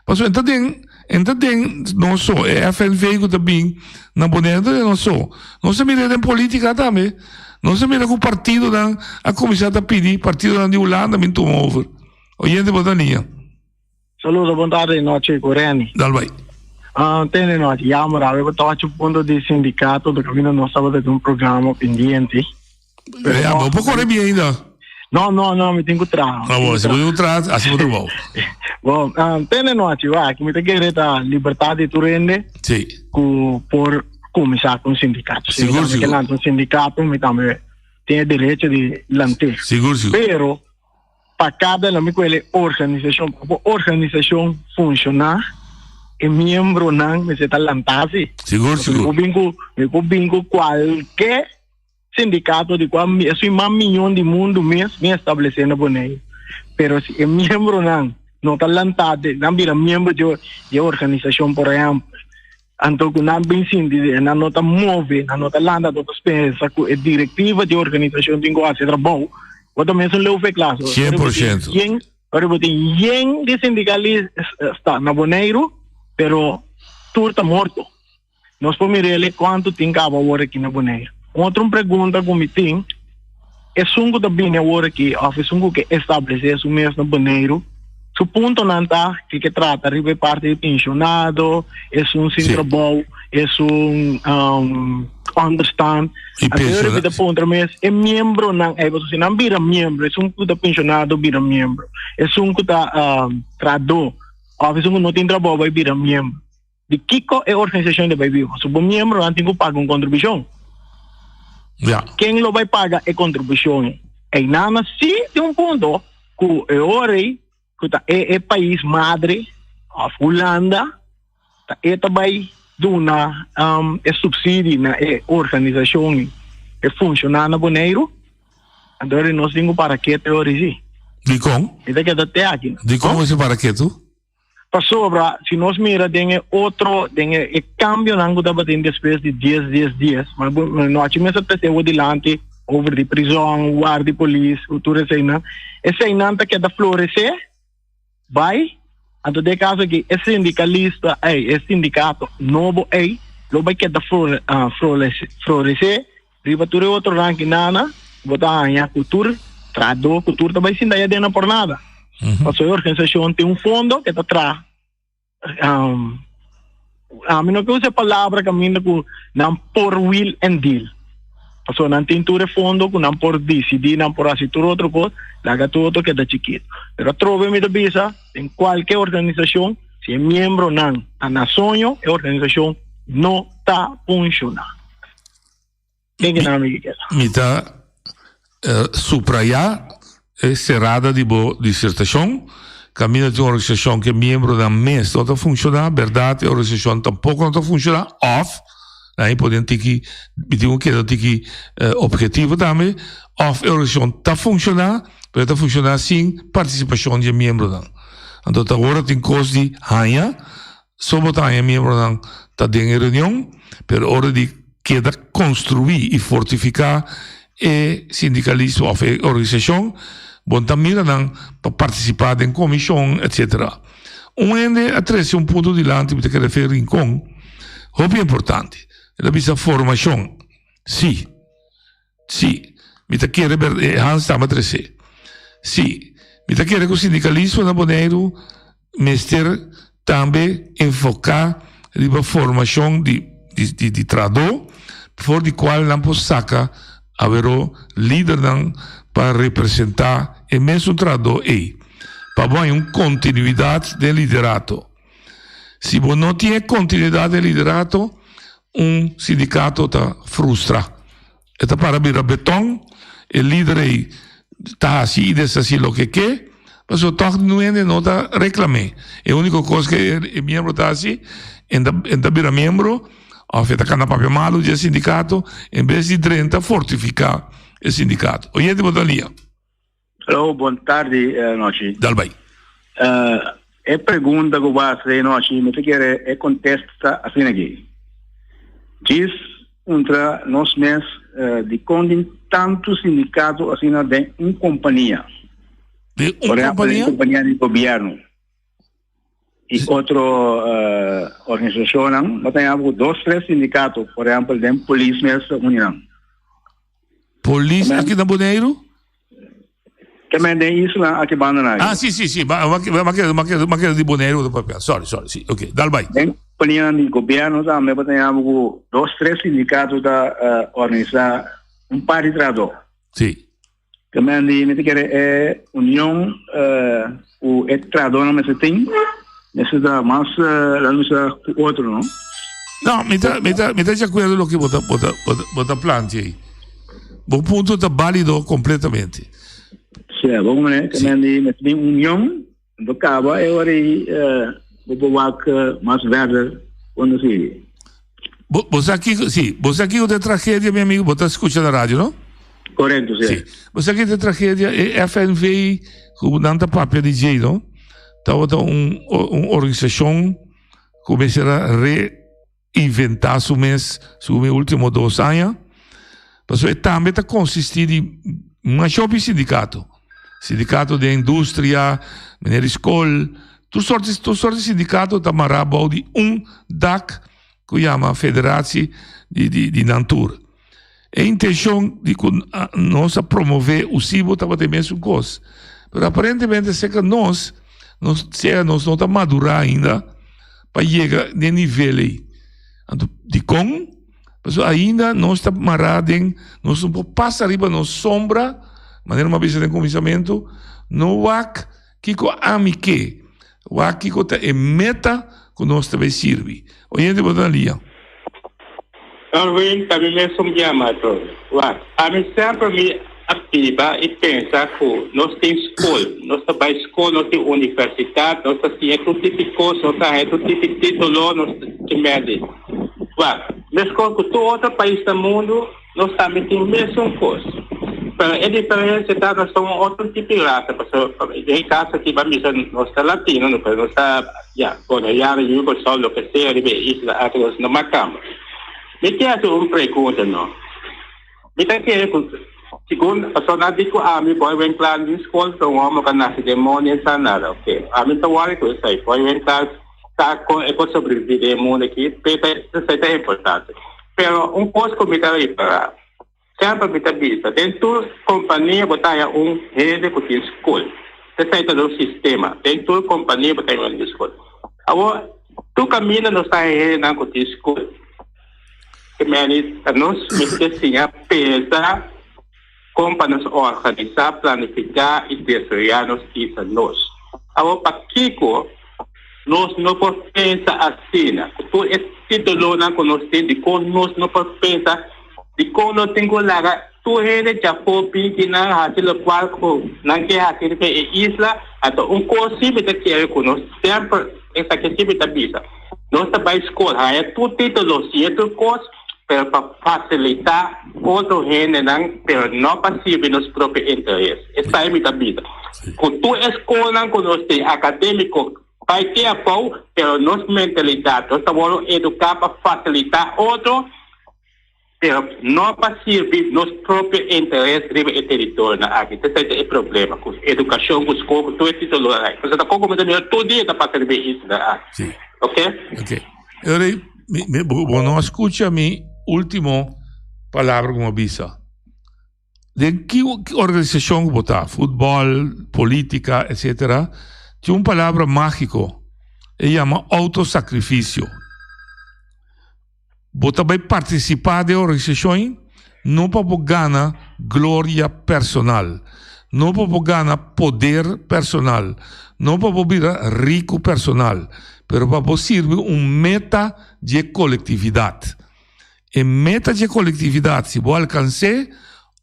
Passo então tem não só é FNV que também na bonita não só. Não se mira em política também. Não se mira com o partido da a comissão da pedir partido da Holanda me tomou over. Oyente botaninha. Saludos, boa tarde, noite, Coreni. Dal vai. Tem noite, Yamara, eu estou a ponto de sindicato do caminho não estava de um programa pendiente. Um pouco corre bem ainda. Não, me tenho que trabalhar. Ah, bom, se você trabalhar, assim você bom. Bom, tem noite, que me tem que a liberdade de rende. Sim. Por começar com o sindicato. Seguro. Que um sindicato me também tem direito de lanter. Seguro. Pero para cada organização funcionar, e membro não me está lantase. Seguro. Eu bingo qualquer sindicato de qual é mais milhão de mundo mesmo me estabelecendo boneiro. Pero se é membro não está lantado, não vira membro de organização, por exemplo. Então, não bem sentido, não está move, não está landa, não está pensa que a diretiva de organização tem que fazer bom. Eu também sou leu classe. 100%. Agora tem de sindicalistas está na boneiro, pero tudo está morto. Nós podemos ver quanto tem cabo agora aqui na boneiro. Outra pergunta que me tem é sungo também agora aqui, é sungo que estabelecer o mesmo na boneiro. Su ponto não está que trata de parte de pensionado, é centro bom, é understand. A de ponto mesmo é membro não, você não vira membro, é que está pensionado vira membro, é que está trador, ou não tem trabalho vai virar membro. De que é a organização de vai vir? Se o membro não tem que pagar uma contribuição. Quem lo vai pagar é contribuição. E nada se tem ponto que é hora é país madre, a Holanda, é também dona subsídio na organização que funciona na boneiro, agora nós temos para que teorizar. De como? De como esse para que tu? Para sobra, se nós mira tem outro, tem cambio não dá para ter depois de 10 dias, mas nós temos até ser adiante over de prisão, guarda de polícia, tudo isso aí não. Esse aí não que da florescer. Vai, então de caso que é sindicalista, é sindicato novo, lo vai que da florescer, ribatura outro ranking nana, botar a cultura, trador, cultura também sem daí dentro por nada. A sua organização tem fundo que está atrás. A mim não que use a palavra que a mim não por will and deal. A sua não tem fundo que não por decidir, não por assistir outra coisa, laga tudo que está chiquito. Pero trove-me da bisa, em qualquer organização, se é membro não, a nação, a organização não está funcionando. Quem que não me quer? Me está supraiar é cerrada de boa dissertação, caminho de uma organização que é membro da MES não está funcionando, verdade, a organização tampouco não está funcionando, off, aí podem ter que objetivo também, of a organização está funcionando, mas está funcionando sem participação de membro não. Então agora tem coisa de hanha, só botar hanha membro não está dentro da reunião, mas hora de queda construir e fortificar é sindicalista ou a organização, bom também não para participar em comissão, etc. Ende atravessa ponto de lante que refere com, o que é importante. La visa formação. Sim. Me ta quer Hans está matrese. Sim. Me ta quer que o sindicalismo na Boneiro mester também enfocar a formação de trador, por de qual não pode sacar a líder para representar e mesmo trador para bom continuidade de liderato. Se você não tem continuidade de liderato, sindicato está frustra. Está para virar betão, o líder está assim, desse assim, o que quer, mas o toque não está reclamando. A única coisa que o membro está assim, está virar membro, afeta cada papel malo do sindicato, em vez de 30, fortificar o sindicato. Oye, de botalia. Hello, boa tarde, noite. Dal bem. É pergunta que eu vou fazer, noite, mas eu quero contestar assim aqui. Diz contra nós mesmos de condem tanto sindicato assim de uma companhia. De uma companhia? Companhia de governo. E outra organização, nós temos 2, 3 sindicatos, por exemplo, de Polícia União. Polícia aqui na Bonaire? Também tem isso lá aqui na Ah, sim. Maqueda de Bonaire do papel. Sorry, sim. Ok, dá vai. Tem companhia de governo, também temos 2, 3 sindicatos da organizar par de trabalho. Sim. Também de União, o trabalho não se tem. Necessita mais la luta com outro, não? Não, me está de acordo com o que você planteia. O ponto está válido completamente. Sim, vamos ver. Também tem união do cabo, é hora o mais verde quando se. Você aqui tem tragédia, meu amigo, você escuta na rádio, não? Correto, sim. Você aqui tem tragédia, é FNV, com tanta papel de jeito, não? Estava uma organização que começou a reinventar os últimos 2 anos. Mas também está consistindo em um shopping sindicato. Sindicato de indústria, mineira escola, todas sortes de sindicatos estão amarrados de DAC, que chama Federação de Natura. A intenção de que nós promover o CIBO estava também mesmo coisa. Mas aparentemente, se que nós não estamos madurar ainda para chegar no nível aí. De como? Mas ainda não está amarrado, nós não podemos passar arriba na sombra, maneira uma vez de começamento, no WAC, que a mim que, o WAC que é meta que nós também serve. Oyente, botar ali. Alvin, também me chamado. A mim sempre me ativa e pensa que nós temos escola, nós temos escola, nós temos universidade, nós temos todo tipo de coisa, nós temos todo tipo de título, nós temos mas com todo outro país do mundo, nós também temos a mesma coisa. A diferença é que nós somos outro tipo de raça. Em casa aqui, nós somos latinos, nós somos, quando eu vou só enlouquecer, isso nós não marcamos. Me quer uma pergunta, não? Me quer segundo, a pessoa diz que a mim pode entrar na escola, então o homem que nasce demônio e nada, ok? A mim está worried com isso aí, pode entrar, com sobreviver no mundo aqui, isso é importante. Mas coisa que me está aí para, sempre me está vista, dentro da companhia, botar rede que tem escola. Isso é todo o sistema, dentro da companhia, botar uma escola. Agora, tu caminha no rede que tem escola. Que nós, assim, pesa como para nos organizar, planificar e desenhar isso a nós. Agora, para Kiko, nós não podemos pensar assim. Por esse título que nós temos, de como nós não podemos pensar, de como nós temos lá, tu já foi que não há aquele qual não quer aquele que é isla, então coisa que nós sempre, essa questão da vida. Nós também escolhemos, é tudo título, se é tudo coisa, para facilitar outro gênero, não para servir nos próprios interesses. Essa é a minha vida. Com tua escola, com nós tem acadêmico, vai ter apoio, mas nossa mentalidade, nós estamos educar para facilitar outro, mas não para servir nos próprios interesses do território. Esse é o problema. Com educação, com escola, tudo é título. Você está como todo dia para servir isso. Ok? Ok. Não escuta a minha última palavra como avisa. De que organização que botar, futebol, política, etc., tem uma palavra mágica, e chama autossacrifício. Você vai participar da organização não para ganhar glória personal, não para ganhar poder personal, não para virar rico personal, mas para servir meta de coletividade. E meta de coletividade, se você alcançar,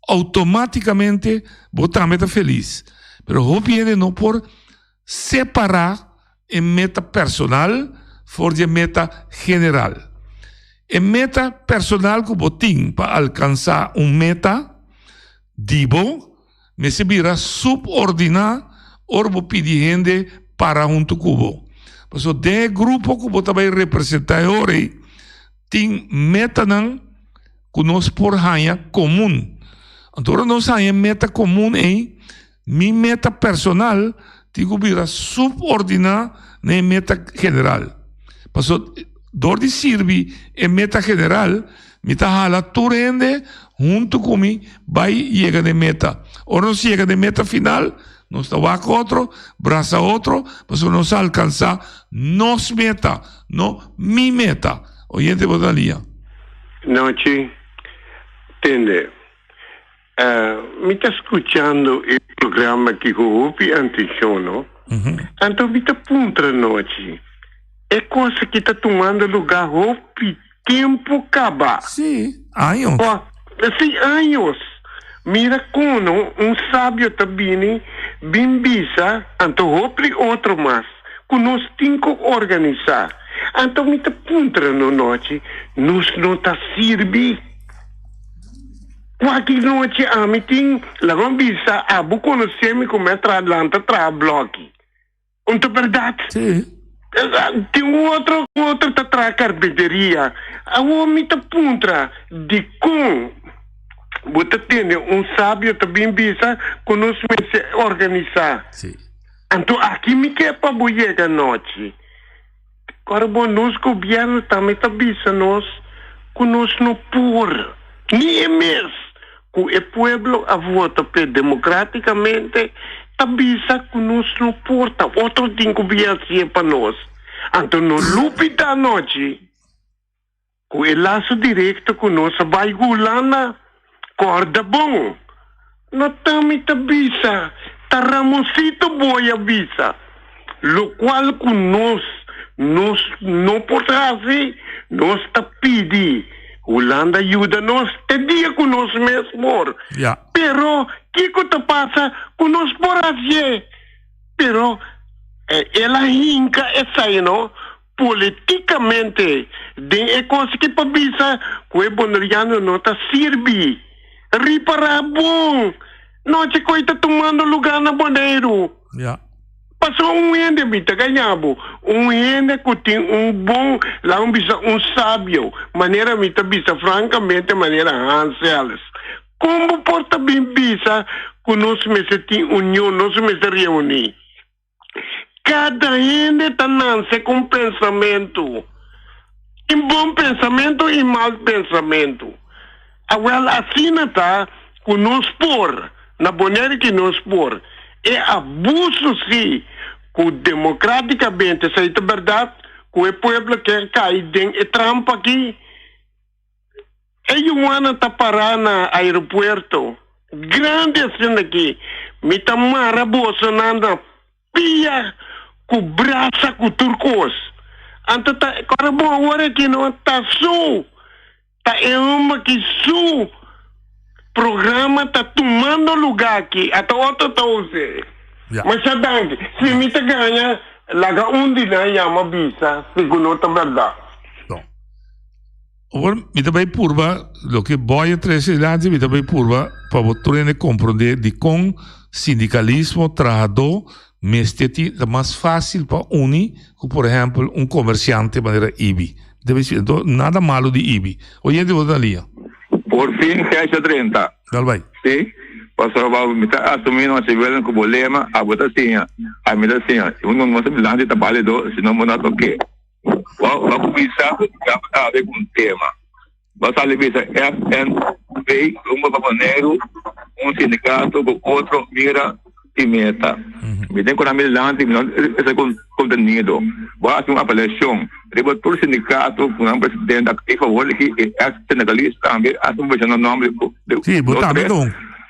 automaticamente você também está feliz. Mas o que não por separar a meta personal de meta general. A meta personal que você tem para alcançar meta, digo, me se vira subordinar ou você pedir gente para junto com você. Mas o grupo que você vai representar hoje tem meta que nós por ranha comum. Então, nós ranha meta comum em minha meta personal, digo, vira subordinar na meta general. Passou, dor de servir em meta general, me tá hala turende, junto comigo, vai chegar de meta. Ou não chega de meta final, nós estamos com outro, braça outro, mas nós alcançar nos meta, não mi meta. Oyente, Bodalia. Noche, entende. Me está escuchando el programa que ouve atenção, não? Então me está punta noite. É coisa que está tomando lugar ouve tempo acaba. Sim, anos. Sim, anos. Mira como sábio também, bem bisa, então ouve outro mais. Que nós temos que organizar. Então me está punta no noite, nos não está servir. Qualquer noite a mim tem, lá vamos bisa, a bu conhecer-me como é Atlanta tra bloque. Então verdade? Sim. Tem outro tá tra carpinteria. A homem tá punta de com. Você tem sábio também bisa, conosco se organizar. Sim. Então aqui me quer para boiega noite. Agora bom, nós governo também tá bisa nós, conosco no por. Nem mesmo. Que o povo a vota democraticamente, tabisa que nós não porta. Outro tem que vir para nós. Então, no lupe da noite, que o laço direto que nós vai gulana, corda bom. Não também tabisa, taramosito boia bisa. Lo qual que nós não porta assim, nós tá pedi. Holanda ajuda nós, te dia com nós mesmo. Yeah. Pero, que te passa com nós por assim? Pero, ela hinca essa aí, não? Politicamente, de coisa que para bisa, que o bonariano não está servi. Riparar bom. Não te coita tomando lugar na boneiro. Yeah. Passou ende bita ganhabo, ende que tem bom, lá bisa sábio, maneira mita bisa francamente maneira Hanseles. Como porta bem bisa que nós me tem união, nós me reunir. Cada ende tá nance com pensamento, em bom pensamento e mau pensamento. Agora assim tá que nós por na maneira que nós por é abuso sim, que democraticamente, essa é a verdade, que o povo quer cair dentro, é trampa aqui. E o ano está parando no aeroporto, grande assim aqui, me está maravilhoso, pia, com braça, com turcos. Então, agora, bom, agora que não está sul, está uma que sul, programa está tomando lugar aqui, até outro está usando. Mas sabe, se me te ganha, laga onde na chama bisa, segundo a verdade. Agora, me também purba, lo que boia 13 anos, me também purba, para você compreender de com sindicalismo, trabalhador, mesteti, é mais fácil para unir, por exemplo, comerciante de maneira IBI. Deve ser, nada malo de IBI. Oyente, vou dar ali. Por fim, fecha 30. Dal vai. Sim. Pastor Babu, me está assumindo uma civil com problema, a votação. A me dá assim, não se bilhante está válido, se não mudar o quê? Vamos pensar a ver com o tema. Vamos ali pensar, FNV, babaneiro, sindicato, outro, mira e meta. Me tem com a milhante, esse contenido. Vamos fazer uma avaliação. Treba todo sindicato, com um presidente ativo, que é sindicalista também, assume o nome. Sim, botar bem.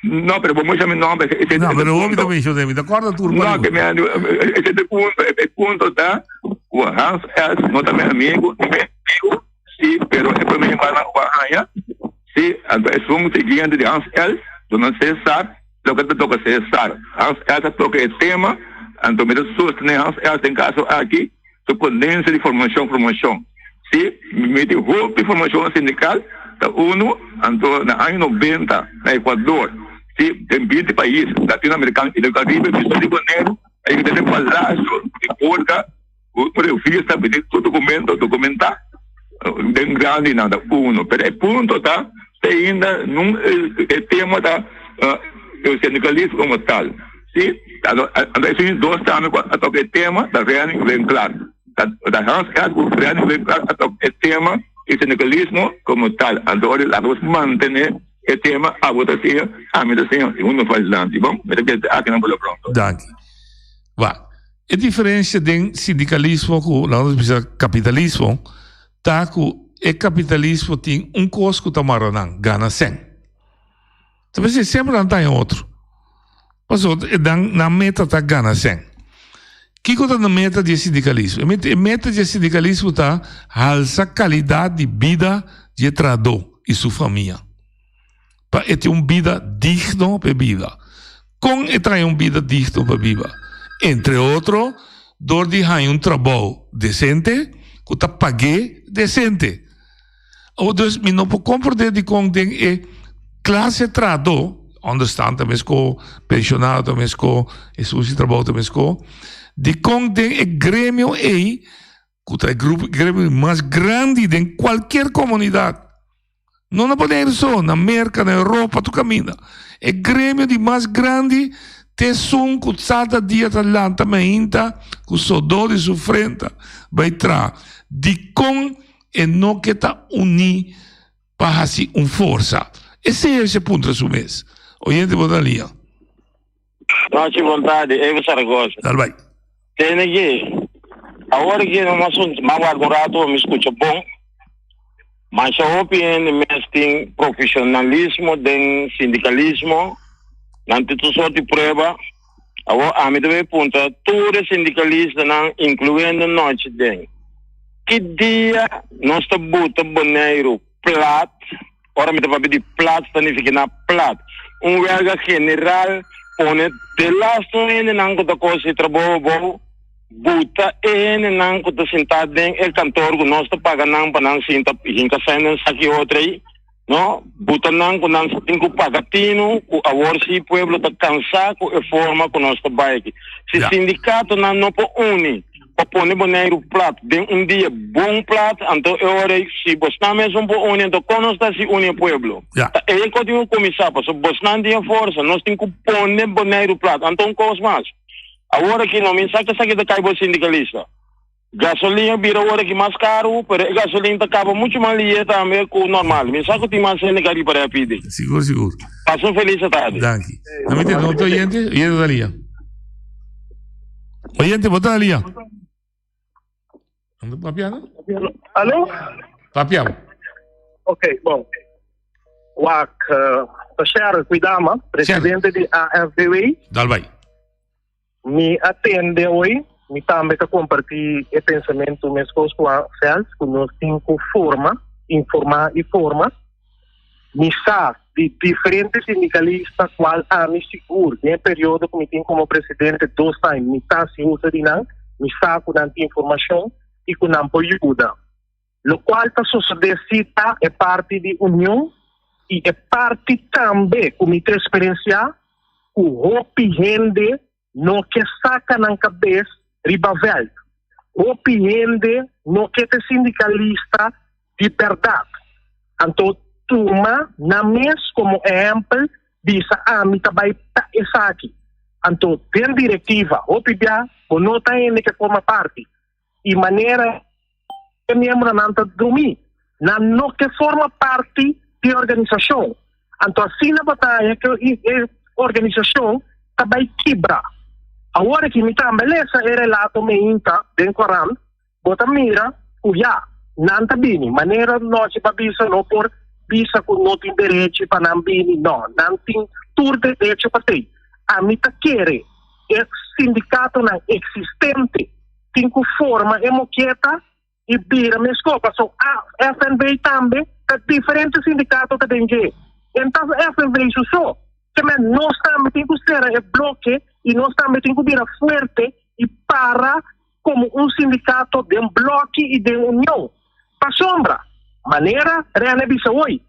No, pero vamos a mi nombre. No, pero vos también, yo te acuerdo tu no, que me ese punto está. Hans es no también amigo, sí, pero es para mí para allá. Sí, es un siguiente de Hans El, donde César, lo que te toca César. Hans El toca el tema, entonces me sostiene Hans El en caso aquí, su condensa de formación. Sí, me dio información sindical, uno, entonces en el año 90, en Ecuador. Sí, en 20 países latinoamericanos y del Caribe, que son de Bonero, hay que tener palacio, de porca, por el fiesta, pedir tu documento, documentar, de grande nada, uno. Pero el punto está, ainda num tema da o sindicalismo como tal. Sim, assim, dois anos a o tema da reunião bem claro. Da Hans o reunião bem claro a o tema do sindicalismo como tal. Agora, vamos manter o tema a votação, a medicina, e não faz nada. Bom, aqui não vou pronto. Danke. Va. A diferença do sindicalismo com o capitalismo, tá que o capitalismo tem custo que tá gana 100. Então, você sempre não tem outro. Mas na meta tá gana 100. Que coisa na meta de sindicalismo? A meta de sindicalismo tá alça qualidade de vida de trabalhador e sua família. Para ter uma vida digna para vida. Com ter uma vida digna para vida. Entre outros, door die gaan trabalho decente, que tá pague decente. Ou dus, me não pode compreender de com den classe trabalhador, understand também com pensionado também com esse trabalho também com, de com den grêmio que é o grêmio mais grande de qualquer comunidade. Não pode só na América, na Europa, tu caminha. É grêmio de mais grande te sun kutsada dia talanta mainta kusodori sufrenta vai tra di con e no que ta uni para assim força. Esse é esse ponto do mês. Oyente botalia. Noite vontade, eu Saragossa. Dal vai. Tem aqui. Agora que não assunto, mas agora me escuta bom. Mas a opinião tem profissionalismo, tem sindicalismo. Nanti tu só te prova, a mim também ponta, todos os sindicalistas, incluindo nós, que dia nós estamos boneiro plat, ora me também de plat, significa na plat, verga general, pone de last one, não que coisa de trabalho bom, buta não que sentado em cantor, que nós estamos pagando para não sentar, hinca saindo aqui outra aí. No, butanang ko nang tingko pagatino, ko awor si pueblo ta kansa ko e forma ko nós trabalho. Se sindicato na no po uni, pa pone boneiro plat, den dia bom plat, anto e ore si bosname son po uni, anto konos ta si uni pueblo. Ta e continua começar, pa so bosnan dia força, nós tingko pone boneiro plat, anto kos mas. Agora que não me saca da caibo sindicalista. Gasolina vira hora que mais caro, pero gasolina acaba muito mais lieta também com o normal. Me saco de mais cena que para pedir. Seguro. Passou feliz tarde. Danke. A mim tem outro oyente dalia. Oyente, bota dalia. Ando papiano? Alô? Papiano. Ok, bom. Wak, Bashar Kuidama, presidente de AFDW. Dal vai. Me atende hoje. Me também que compartilhar o pensamento mesmo com a FELS, com nós cinco informar e forma. Me sabe de diferentes sindicalistas qual a me seguro, em período que me tenho como presidente 2 anos, me está se usa de não, me sabe com a informação e com a ajuda. O qual está sociedade é parte de união e é parte também com minha experiência com o gente no que saca na cabeça ribavel, opiniende no que te sindicalista de verdade. Então, turma, na mes como exemplo, diz a mim também está essa aqui. Então, tem diretiva, opibia, ou não tem que forma parte. E maneira que membro não está dormir, não que forma parte de organização. Então, assim na batalha que a organização também quebra. Agora que me também beleza é relato me inta den Coran, bota mira, uia, não tá bem, maneira nós para bisa não por bisa com não tem direito para não bem, não tem tudo direito para ter. A mim tá querer, é sindicato não existente, tem que forma é moqueta e bira me escopa, so a FNV também tá diferente sindicato que tem que. Então a FNV isso só, que nós também tem que ser bloque e nós também temos que vir forte e para como sindicato de bloco e de união. Para sombra, maneira, reanabisa hoje.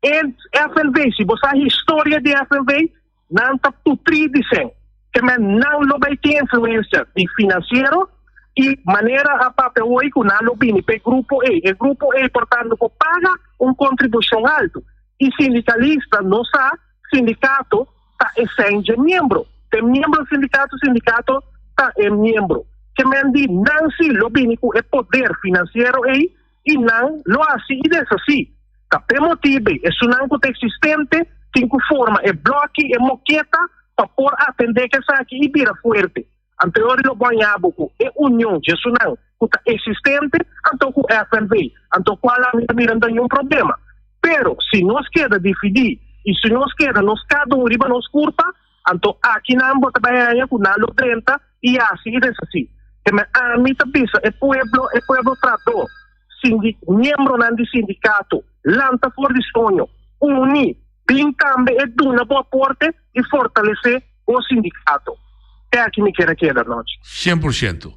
FNV, se você a história de FNV, não está putri dizendo que não vai ter influência de financeiro e maneira a papel hoje que não lobby para o grupo E. O grupo E, portanto, paga uma contribuição alta. E sindicalista não sabe, sindicato está essente membro. Tem membro sindicato está membro. Que me diz, não se lobinico é poder financeiro aí, e não lo assim e dessa assim. Tá per motivo, é sunanco existente, tem que forma, é bloque, é moqueta, para por atender que essa aqui e vira forte. Anterior lo banhabo, é união, é sunanco, que existente, então com FNV, então qual a minha nenhum problema. Pero, se nós queda dividir, e se nós queda, nós cada um riba nos curta, então aqui não bota banha com nalo 30, e assim e dessa assim. A mim pensa, é pueblo tratou, membro do sindicato, lanta for de sonho, unir, bem também é dar uma boa porta e fortalecer o sindicato. É aqui me quer noite. 100%.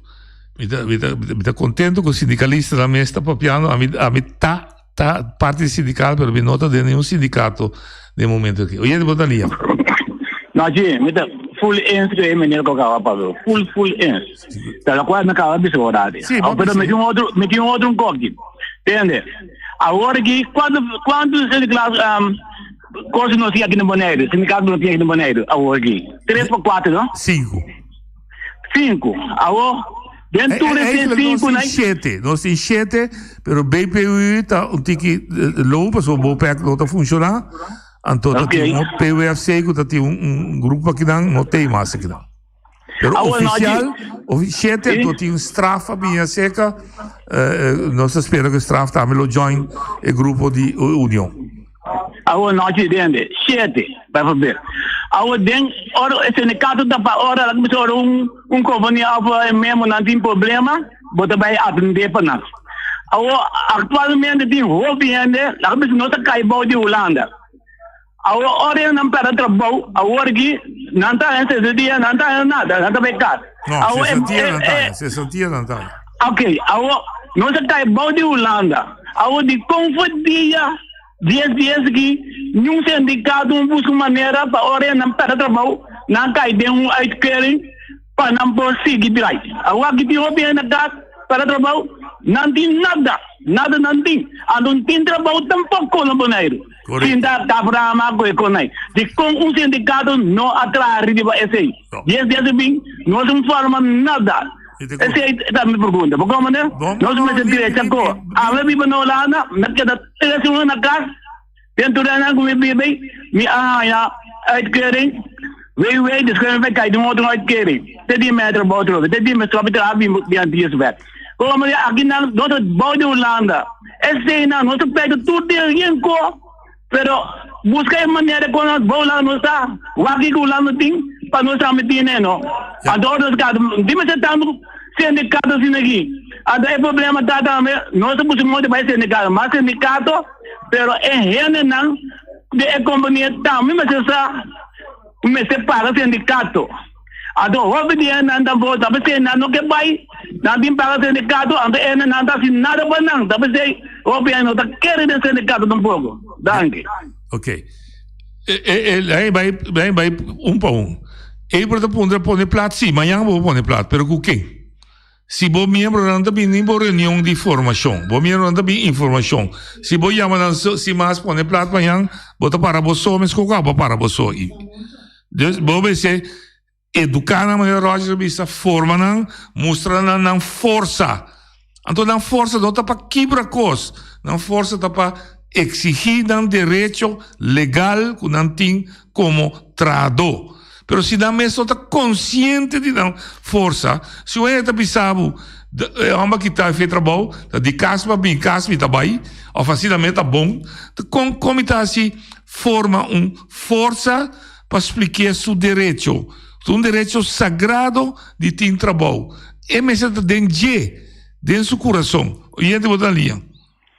Me tá contento que o sindicalista também está papiando, a mim tá parte sindical, pero me nota de nenhum sindicato de momento aqui. Oye, de botalia. Não, me tá full ins que é menino que eu acabo full ins. Tá quase na cara de segurança. Pero me tinha um outro coque. Entende? Agora que quando o sindicato coisa não tinha aqui no Boneiro, sindicato não tinha aqui no Boneiro, agora aqui 3 por 4, não? 5. Agora dentro desses 5, né? 7, nós tem 7, pero BPU tá um tique low, para o bom pé não tá funcionando. Então tem um PUFC que tem um grupo aqui não tem mais aqui não. Pero oficial, tem um strafa bem seca, nós esperamos que o strafa também lo join o grupo de união. Agora nós entende, 7, vai ver. Agora den, ora sindicato da ora um companhia mesmo não tem problema, bota vai atender para nós. Agora atualmente tem hobby ainda, lá que nós cai bom de Holanda. Ora não para trabalho, agora que não está esse dia, não está nada, não está becar. Não, se sentia não está. Ok, agora nós cai bom de Holanda. Agora de confundia 10 dias que nenhum sindicato busca maneira para ora não para trabalho, não cai de adquirem para não prosseguir direito. Agora que tem hobby na casa para trabalho, não tem nada não tem. Não tem trabalho tampouco no Boneiro. Sinda Tabrama Goiconai. De com um sindicato não atrai de esse. 10 dias bem, nós não formamos nada. Essa é a minha pergunta. Por como né? Nós vamos dizer que a minha vida não lá na que da televisão na casa, dentro da na comigo bem, me já adquirem. Veio descreve vai cair de um outro adquirem. Tem metro outro, tem metro para bem dias velho. Como aqui na nossa bode Holanda, esse não nós pega tudo de enco. Pero busca maneira quando nós vamos lá no está, o aqui que lá no tem, para nós também não. Adoro os caras, dime se estamos sindicato assim aqui. Até o problema está também, nós buscamos mais sindicato, mas sindicato, pero é real não, de companhia também, mas essa, me separa sindicato. Então, o dia não está bom, talvez não que vai, não tem para sindicato, então não está assim nada para não, talvez o dia não está querendo sindicato tampouco. Danke. Ok. Aí vai para um. Ele pode pôr plato, sim, amanhã vou pôr plato, pero com quem? Se vou membro não tem nenhuma reunião de informação, vou membro não tem informação. Se vou chamar se mais pôr plato amanhã, vou para você, mas com o para você. Vou ver se educar na maneira Roger bisa forma não mostra não força. Então não força não tá para quebrar coisas, não força tá para exigir um direito legal que não tem como trador. Pero se não mesmo está consciente de não força, se o está pensando uma que está feito trabalho, de casa para bem casa está bem, ou facilmente está bom, como está assim forma força para explicar seu direito. Direito sagrado de ter trabalho. É mesmo dentro de seu coração. E ele botar ali.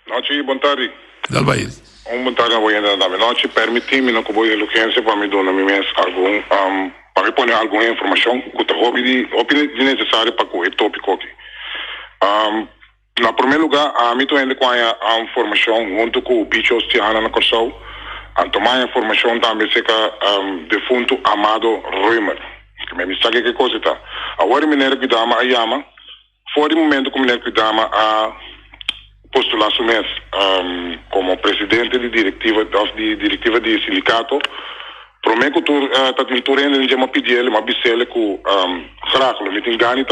Noite, bom tarde. Dal país. Bom tarde, vou entrar na noite. Permite-me não que vou eloquência para me dar algum para reponer alguma informação que está de necessário para o tópico aqui. Na primeiro lugar, a mim estou indo com a informação junto com o bicho Tiana na Corsau. A tomar informação também seca defunto Amado Römer. Que me sabe que coisa está. Agora mineiro que dá a Yama, fora o momento que mineiro que dá a postular su mes como presidente de directiva de sindicato. Prometo que tu rende de uma pedir uma bicele que graag me tem ganho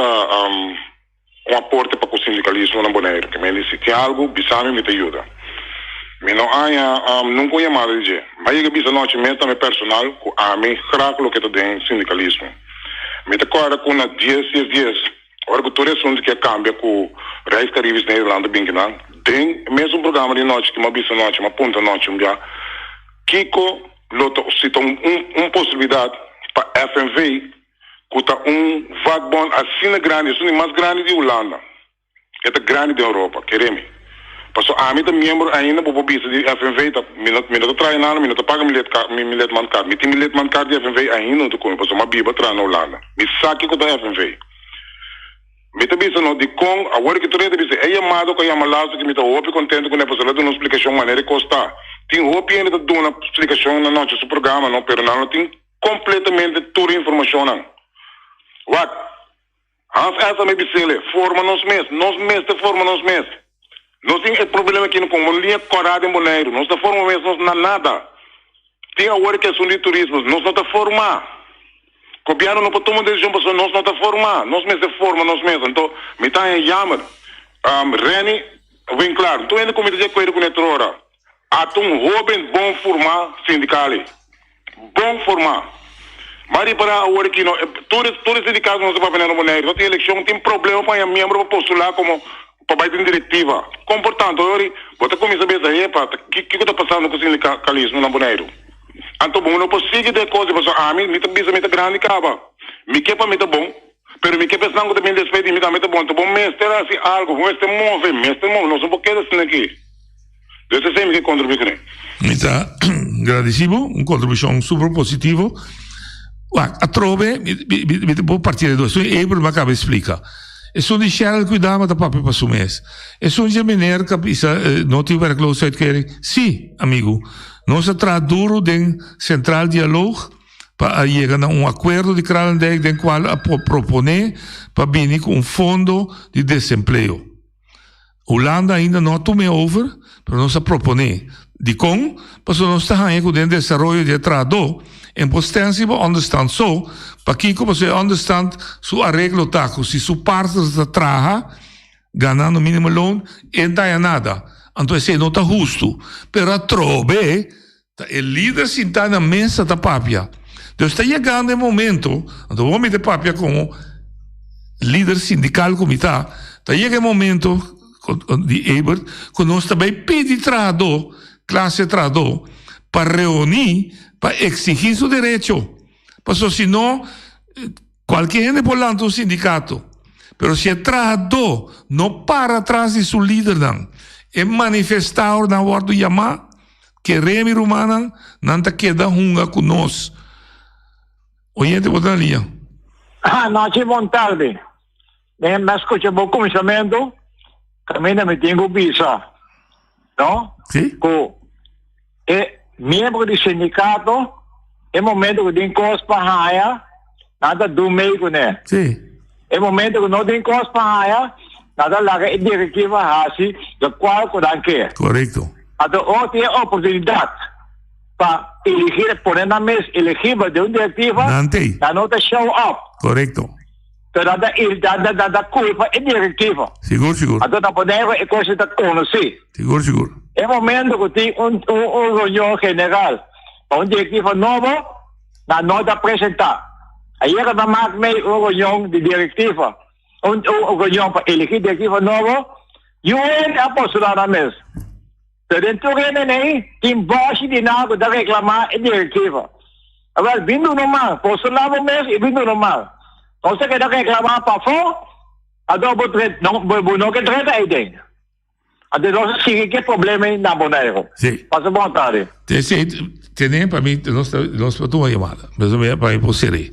um aporte para o sindicalismo na Bonaire. Que me disse que algo bisame me te ajuda. Me não há nunca ia mal dizer. Mas eu bisa noite mesmo também personal que a mim graag lo que te tem sindicalismo. Me te corre com na 10. Ora que tu responde que cambia com Reis Caribes na Irlanda bem que não. Tem mesmo programa de noite que uma bisa noite, uma ponta noite dia. Kiko loto cita possibilidade para FNV que tá vagabond assim grande, isso é mais grande de Holanda. É grande da Europa, queremos. Passo a mim também membro ainda para bisa de FNV, tá minuto treinando, minuto paga millet man card, tem millet man card de FNV ainda não tô passo uma biba tra na Holanda. Me saque que tá FNV. Me também não de com agora que tu rede bisa é chamado que chama lá que me tá open contente com a pessoa dando uma explicação maneira costa. Tem hope ainda de uma explicação na noite do programa, não, pero não tem completamente toda a informação não. What? Essa me bicele, forma nós mesmos forma nós mesmos. Nós temos problema aqui no Congo, linha corada em Bonaire, nós não formamos mesmo, nós não nada. Tem agora questão de turismo, nós não está formar. Copiando não pode tomar decisão, nós não está formar, nós mesmos forma nós mesmos. Então, me está em jammer. Reni, bem claro, tu ainda comitê de acordo com a hora. Há jovem bom formar sindical. Bom formar. Mas para agora que todos os sindicatos não se podem no Bonaire, não tem eleição, tem problema para membro para postular como para bater diretiva. Comportando, agora, você começa a pensar, o que está passando com o sindicalismo no Bonaire? Então, bom, não posso seguir de coisa, mas a mim, me está grande acaba. Me quer para mim está bom, mas me quer pensar que também despeito, me está bom. Então, bom, mestre, assim, algo, mestre, move, nós não podemos assim aqui. Desse sempre que contribui com ele. Está agradecido, uma contribuição super positiva. A trove, vou partir de dois. Abel Macaba explica. É só deixar cuidar da papel para o mês. É só de maneira que não tem werkloosheid querem. Sim, amigo. Nós traduzimos em central diálogo para chegar a acordo de Kralendijk, em qual propõe para vir com fundo de desemprego. Holanda ainda não tomou over, mas nós propõe de com, mas nós estamos com o desenvolvimento de trado, em potência para understand so, para que você understand su arreglo taco, se su parte da traja, ganhando mínimo loan, e não nada. Então, isso não está justo. Pero a trobe, o líder se está na mesa da papia. Então, está chegando o momento, então, o homem de papia como líder sindical como está chegando o momento de Ebert, que nós também pedimos trado, classe trado, para reunir, para exigir seu direito. Porque senão, qualquer gente pode lançar um sindicato. Mas se o trado não para atrás de seu líder, é manifestar na hora de chamar que Remy Romana não está quedando junga conosco. Oyente, boa linha. Noite, boa tarde. Me escucha bom começamento. Também me tenho visa. Não? Sim. É membro do sindicato, é momento que tem coisa para raia, nada do meio, né? Sim. É momento que não tem coisa para raia, nada larga a diretiva assim, da qual que não quer. Correto. Então, tem a oportunidade para elegir, por na mesa elegível de uma diretiva, não tem show up. Correto. Então, da culpa é diretiva. Seguro. Então, da poder é coisa de conhecer. Seguro. É momento que tem reunião general, uma diretiva nova, na nota apresentar. Aí é que vai meio uma reunião de diretiva, uma reunião para elegir diretiva nova, e o ente a postular na mesa. Então, dentro de tem base de nada de reclamar a diretiva. Agora, vindo normal, postular na mesa e vindo normal. Então, você quer reclamar para fora, não quer tratar aí dentro. Então, nós seguimos que problema na Bonaire. Sim. Passa boa tarde. Tem para mim, nós para uma chamada, mas eu para ir ser.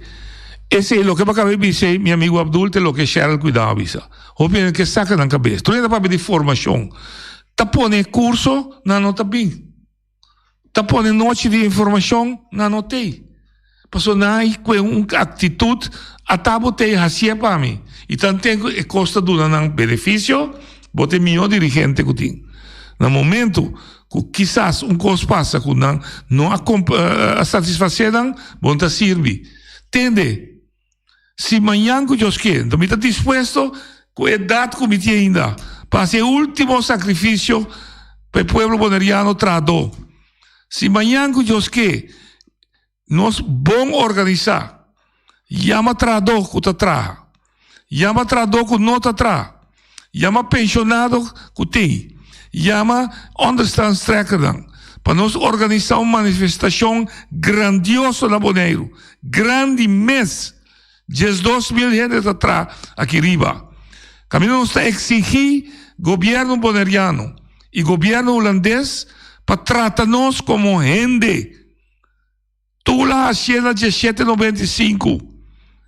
Esse é o que eu acabei de dizer, meu amigo Abdul, é o que Cheryl cuidava avisa. Opinião que saca na cabeça. Tu ainda para pedir formação. Tá pondo curso, não nota bem. Tá pondo noite de informação, não notei. Passou na uma atitude, a tábua tem racia para mim. Então tem custa do benefício, bote melhor dirigente que tem. No momento que quizás coisa passa que não a satisfazer, bom serve. Entende? Se amanhã que eu quero, então está disposto com a idade que me tem ainda, para ser o último sacrifício para o povo boneriano trador. Se amanhã que eu quero, nós vamos organizar, chama trador que está atrás, chama trador que não está atrás, chama pensionado que tem, chama understand tracker, para nós organizar uma manifestação grandiosa na Bonaire, grande mês, 2.000 gente atrás, aqui riba. Caminho está exigir governo boneriano e governo holandês para tratar-nos como gente. Tula a cena 1795.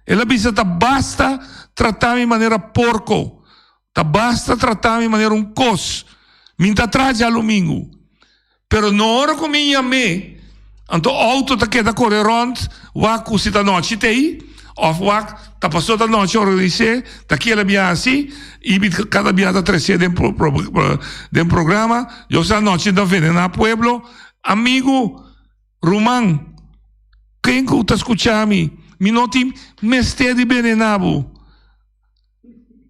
Ela disse que basta tratar de maneira porco, basta tratar de maneira cos. Minta atrás já domingo. Pero na hora que me chamei, então o auto está queda correr rond, o se da noite tem, of tá passou da noite organizar, tá aqui ela bia assim, e cada bia tá trecer dentro do programa, eu sa noite da venda na pueblo, amigo Roman, quem que tá escutando me não tem mestre de benenabo,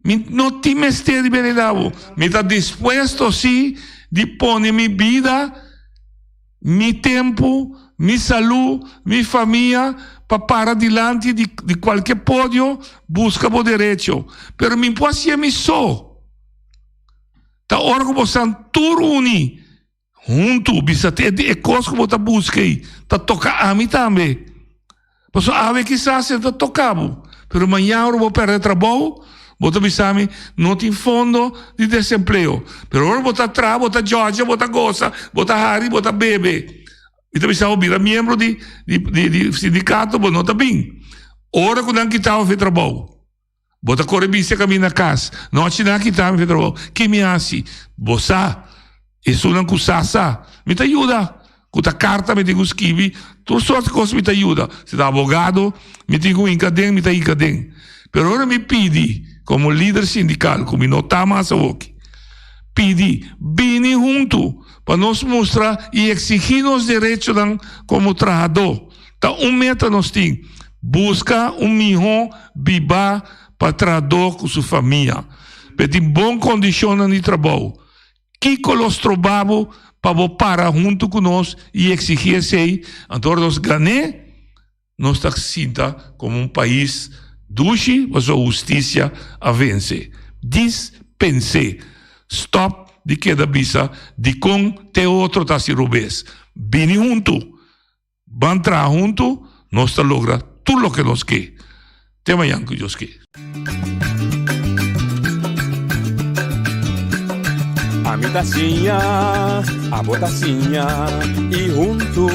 me não tem mestre de benenabo, me tá disposto sim de pôr minha vida, meu tempo, minha saúde, minha família para adiante de qualquer pódio, busca o direito. Pero me pode ser só. Tá hora que você tudo uni, junto, bisa ter de coisa que você busca aí, tá tocar a mim também. Você sabe que você tá tocando, pero amanhã eu vou perder trabalho, você bisa me não tem fundo de desemprego. Pero agora você trabalha, você Georgia, você gosta, você Harry, você bebe. E também está ouvindo membro de sindicato, mas não está bem. Ora que não quitava o trabalho. Bota correr bem se caminha na casa. Não tinha não quitava o trabalho. Que me hace? Você, isso não custa. Me te ajuda. Com a carta, me digo escrever. Todas sortes de coisas me te ajuda. Se está abogado, me digo encadem, me te encadem. Pero agora me pede, como líder sindical, como não está mais aqui, pede, vem junto. Para nos mostrar e exigir os direitos como trabalhador. Então, meta nós temos. Busca melhor vida para trabalhador com sua família. Para ter boa condição de trabalho. Que os trabalhos para parar junto com nós e exigir isso aí. Então, nós ganhamos, nós estamos sinta como país duche, mas a justiça a vencer. Dispense. Stop. De queda bisa, de com te outro tá se rubes. Vini junto, van tra junto, nós tá logra tudo o que nós quer. Até amanhã que Deus quer. A mi tacinha, a botacinha, e junto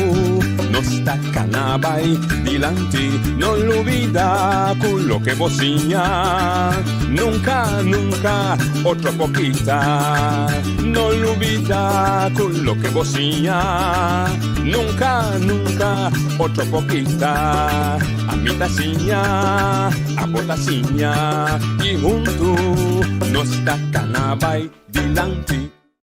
nos tacanabay dilante, no lo olvida con lo que vocinha. Nunca, nunca, otra poquita, no lo olvida con lo que vocinha. Nunca, nunca, otra poquita, a mi tacinha, a botacinha, y junto nos tacanabay dilante.